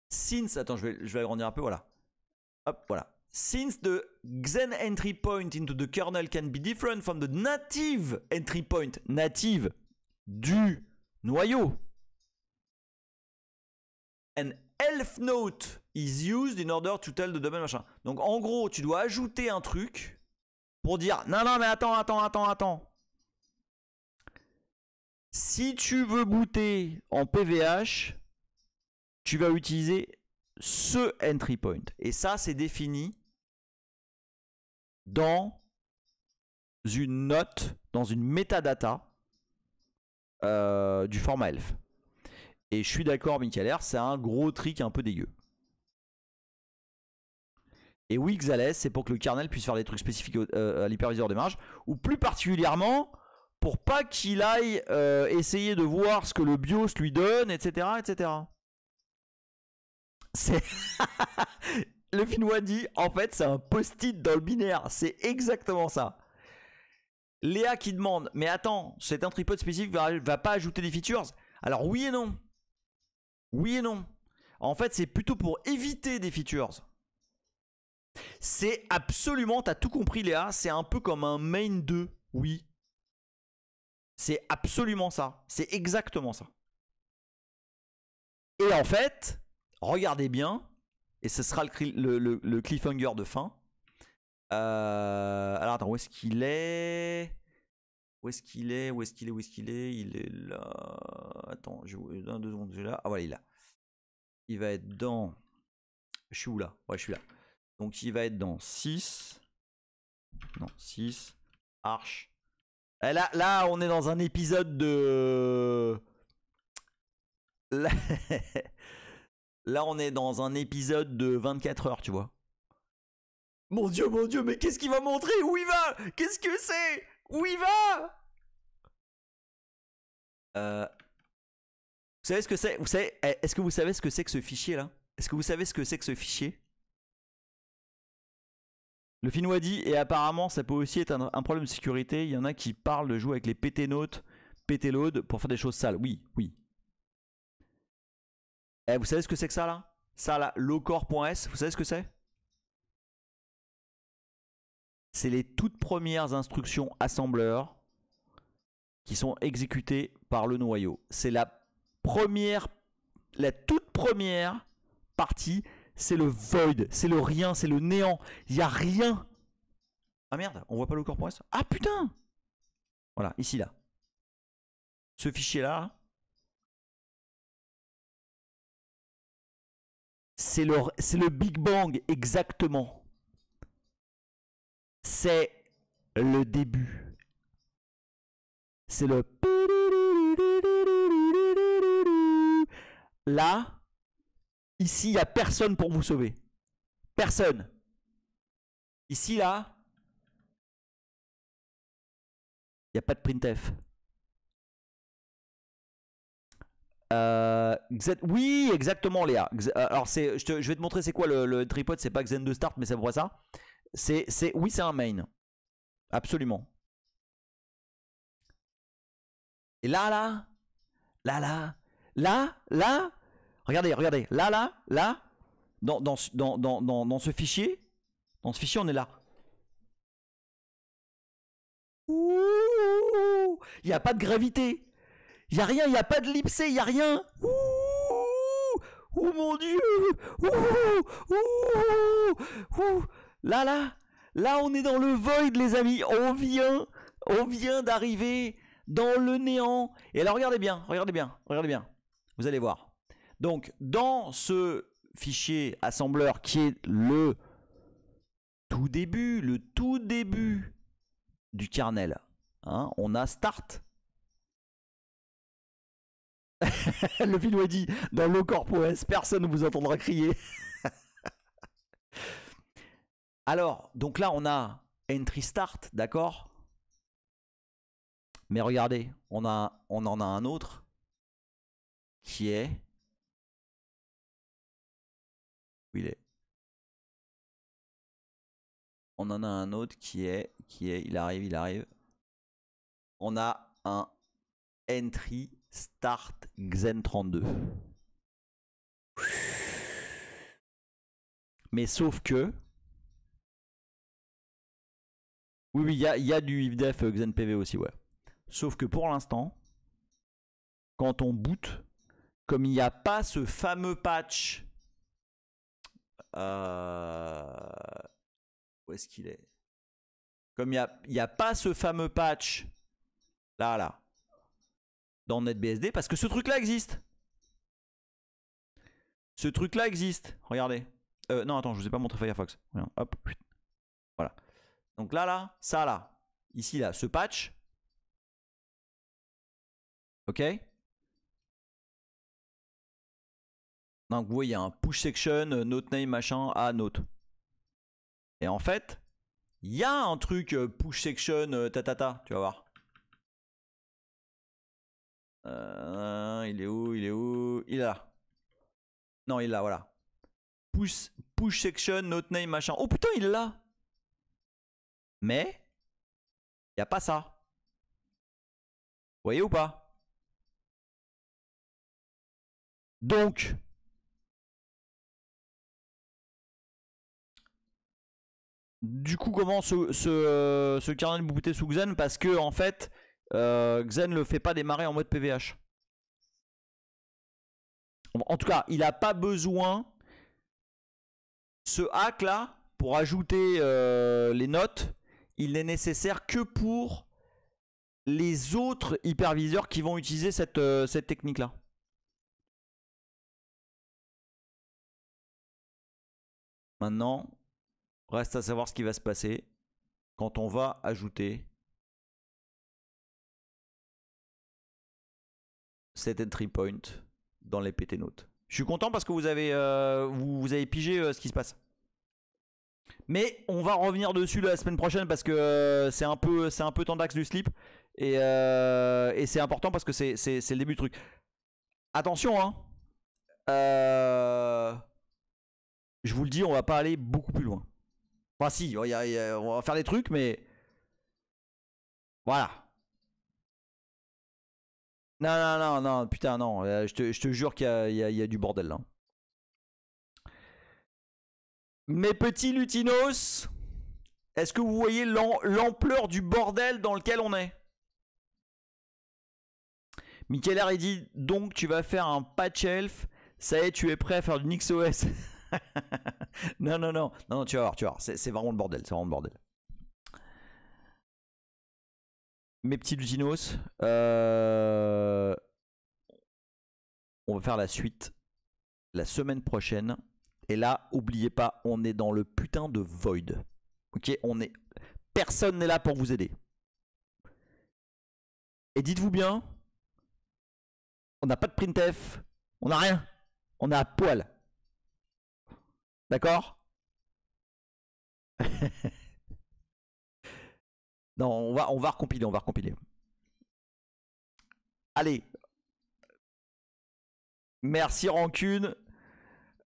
since. Attends, je vais agrandir un peu, voilà. Hop, voilà. Since the Xen entry point into the kernel can be different from the native entry point, native du noyau, an elf note is used in order to tell the domain machin. Donc en gros, tu dois ajouter un truc pour dire non, non, mais attends. Si tu veux booter en PVH, tu vas utiliser ce entry point. Et ça, c'est défini dans une note, dans une metadata du format ELF. Et je suis d'accord, Michael R, c'est un gros trick un peu dégueu. Et oui, Xales, c'est pour que le kernel puisse faire des trucs spécifiques à l'hyperviseur de marge, ou plus particulièrement pour pas qu'il aille essayer de voir ce que le BIOS lui donne, etc. etc. C'est... Le Finnois dit, en fait, c'est un post-it dans le binaire. C'est exactement ça. Léa qui demande, mais attends, cet entry-point spécifique va pas ajouter des features? Alors oui et non. Oui et non. En fait, c'est plutôt pour éviter des features. C'est absolument, t'as tout compris Léa, c'est un peu comme un main 2, oui. C'est absolument ça. C'est exactement ça. Et en fait, regardez bien, et ce sera le cliffhanger de fin. Alors attends, où est-ce qu'il est? Où est-ce qu'il est? Il est là. Attends, dans 2 secondes, je suis là. Ah voilà, il est là. Il va être dans... Je suis où là? Ouais, je suis là. Donc il va être dans 6. Non, 6. Arch. Et là, on est dans un épisode de... Là, on est dans un épisode de 24 heures, tu vois. Mon Dieu, mais qu'est-ce qu'il va montrer? Où il va? Qu'est-ce que c'est? Où il va? Vous savez ce que c'est? Est-ce que vous savez ce que c'est que ce fichier là? Est-ce que vous savez ce que c'est que ce fichier? Le Finnois dit, et apparemment ça peut aussi être un problème de sécurité. Il y en a qui parlent de jouer avec les ptnote, ptload pour faire des choses sales. Oui. Vous savez ce que c'est que ça là? Ça là, lowcore.s, vous savez ce que c'est? C'est les toutes premières instructions assembleur qui sont exécutées par le noyau. C'est la toute première partie, c'est le void, c'est le rien, c'est le néant. Il n'y a rien. Ah merde, on voit pas le corps.s. Ah putain. Voilà, ici là. Ce fichier là, c'est le Big Bang exactement. C'est le début. C'est le... Là, ici, il n'y a personne pour vous sauver. Personne. Ici, là, il n'y a pas de printf. Oui, exactement, Léa. Alors, je vais te montrer c'est quoi le tripod. C'est pas Xen de start, mais c'est pour ça. Oui, c'est un main. Absolument. Et là, regardez, là, dans ce fichier, on est là. Ouh, il n'y a pas de gravité. Il n'y a rien, il n'y a pas de lipsé, il n'y a rien. Ouh, mon Dieu. Là, on est dans le void, les amis. On vient d'arriver dans le néant. Et alors, regardez bien. Vous allez voir. Donc, dans ce fichier assembleur qui est le tout début du kernel, hein, on a start. Le film a dit dans le corpo.s, personne ne vous entendra crier. Alors, donc là, on a entry start, d'accord? Mais regardez, on en a un autre qui est... Où il est? On en a un autre qui est... Il arrive. On a un entry start Xen 32. Mais sauf que... Oui, il y a du IFDF Xen PV aussi, ouais. Sauf que pour l'instant, quand on boot, comme il n'y a pas ce fameux patch... Où est-ce qu'il est? Comme il n'y a pas ce fameux patch... Là. Dans NetBSD, parce que ce truc-là existe. Ce truc-là existe. Regardez. Non, attends, je vous ai pas montré Firefox. Hop. Voilà. Donc là, ça là. Ici, là, ce patch. Ok. Donc vous voyez, il y a un push section, note name, machin, note. Et en fait, il y a un truc push section, tu vas voir. Il est où? Il est là. Non, il est là, voilà. Push section, note name, machin. Oh putain, il est là. Mais, il n'y a pas ça. Vous voyez ou pas? Donc, du coup, comment ce kernel booté sous Xen? Parce que, en fait, Xen ne le fait pas démarrer en mode PVH. En tout cas, il n'a pas besoin. Ce hack là, pour ajouter les notes, il n'est nécessaire que pour les autres hyperviseurs qui vont utiliser cette technique là. Maintenant, reste à savoir ce qui va se passer quand on va ajouter cet entry point dans les PT notes. Je suis content parce que vous avez pigé ce qui se passe. Mais on va revenir dessus la semaine prochaine parce que c'est un peu tendax du slip. Et c'est important parce que c'est le début du truc. Attention, hein. Je vous le dis, on va pas aller beaucoup plus loin. Enfin si, on va faire des trucs, mais... Voilà. Non, putain, non. Je te jure qu'il y a du bordel là. Mes petits lutinos, est-ce que vous voyez l'ampleur du bordel dans lequel on est? Michael R. dit donc tu vas faire un patch elf. Ça y est, tu es prêt à faire du NixOS. non, tu vas voir. C'est vraiment le bordel. C'est vraiment le bordel. Mes petits lutinos, on va faire la suite la semaine prochaine. Et là, oubliez pas, on est dans le putain de void. Ok, personne n'est là pour vous aider. Et dites-vous bien, on n'a pas de printf, on n'a rien, on a à poil. D'accord? Non, on va recompiler, Allez. Merci Rancune.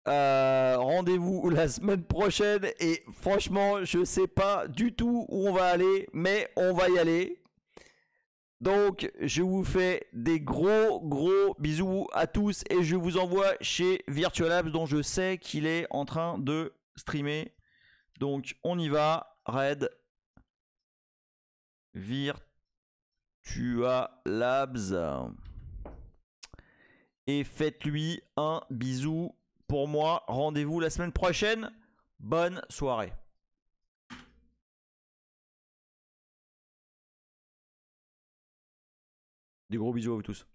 Rendez-vous la semaine prochaine. Et franchement, je sais pas du tout où on va aller, mais on va y aller. Donc, je vous fais des gros bisous à tous. Et je vous envoie chez Virtualabs, dont je sais qu'il est en train de streamer. Donc, on y va. Red Virtualabs. Et faites-lui un bisou pour moi. Rendez-vous la semaine prochaine. Bonne soirée. Des gros bisous à vous tous.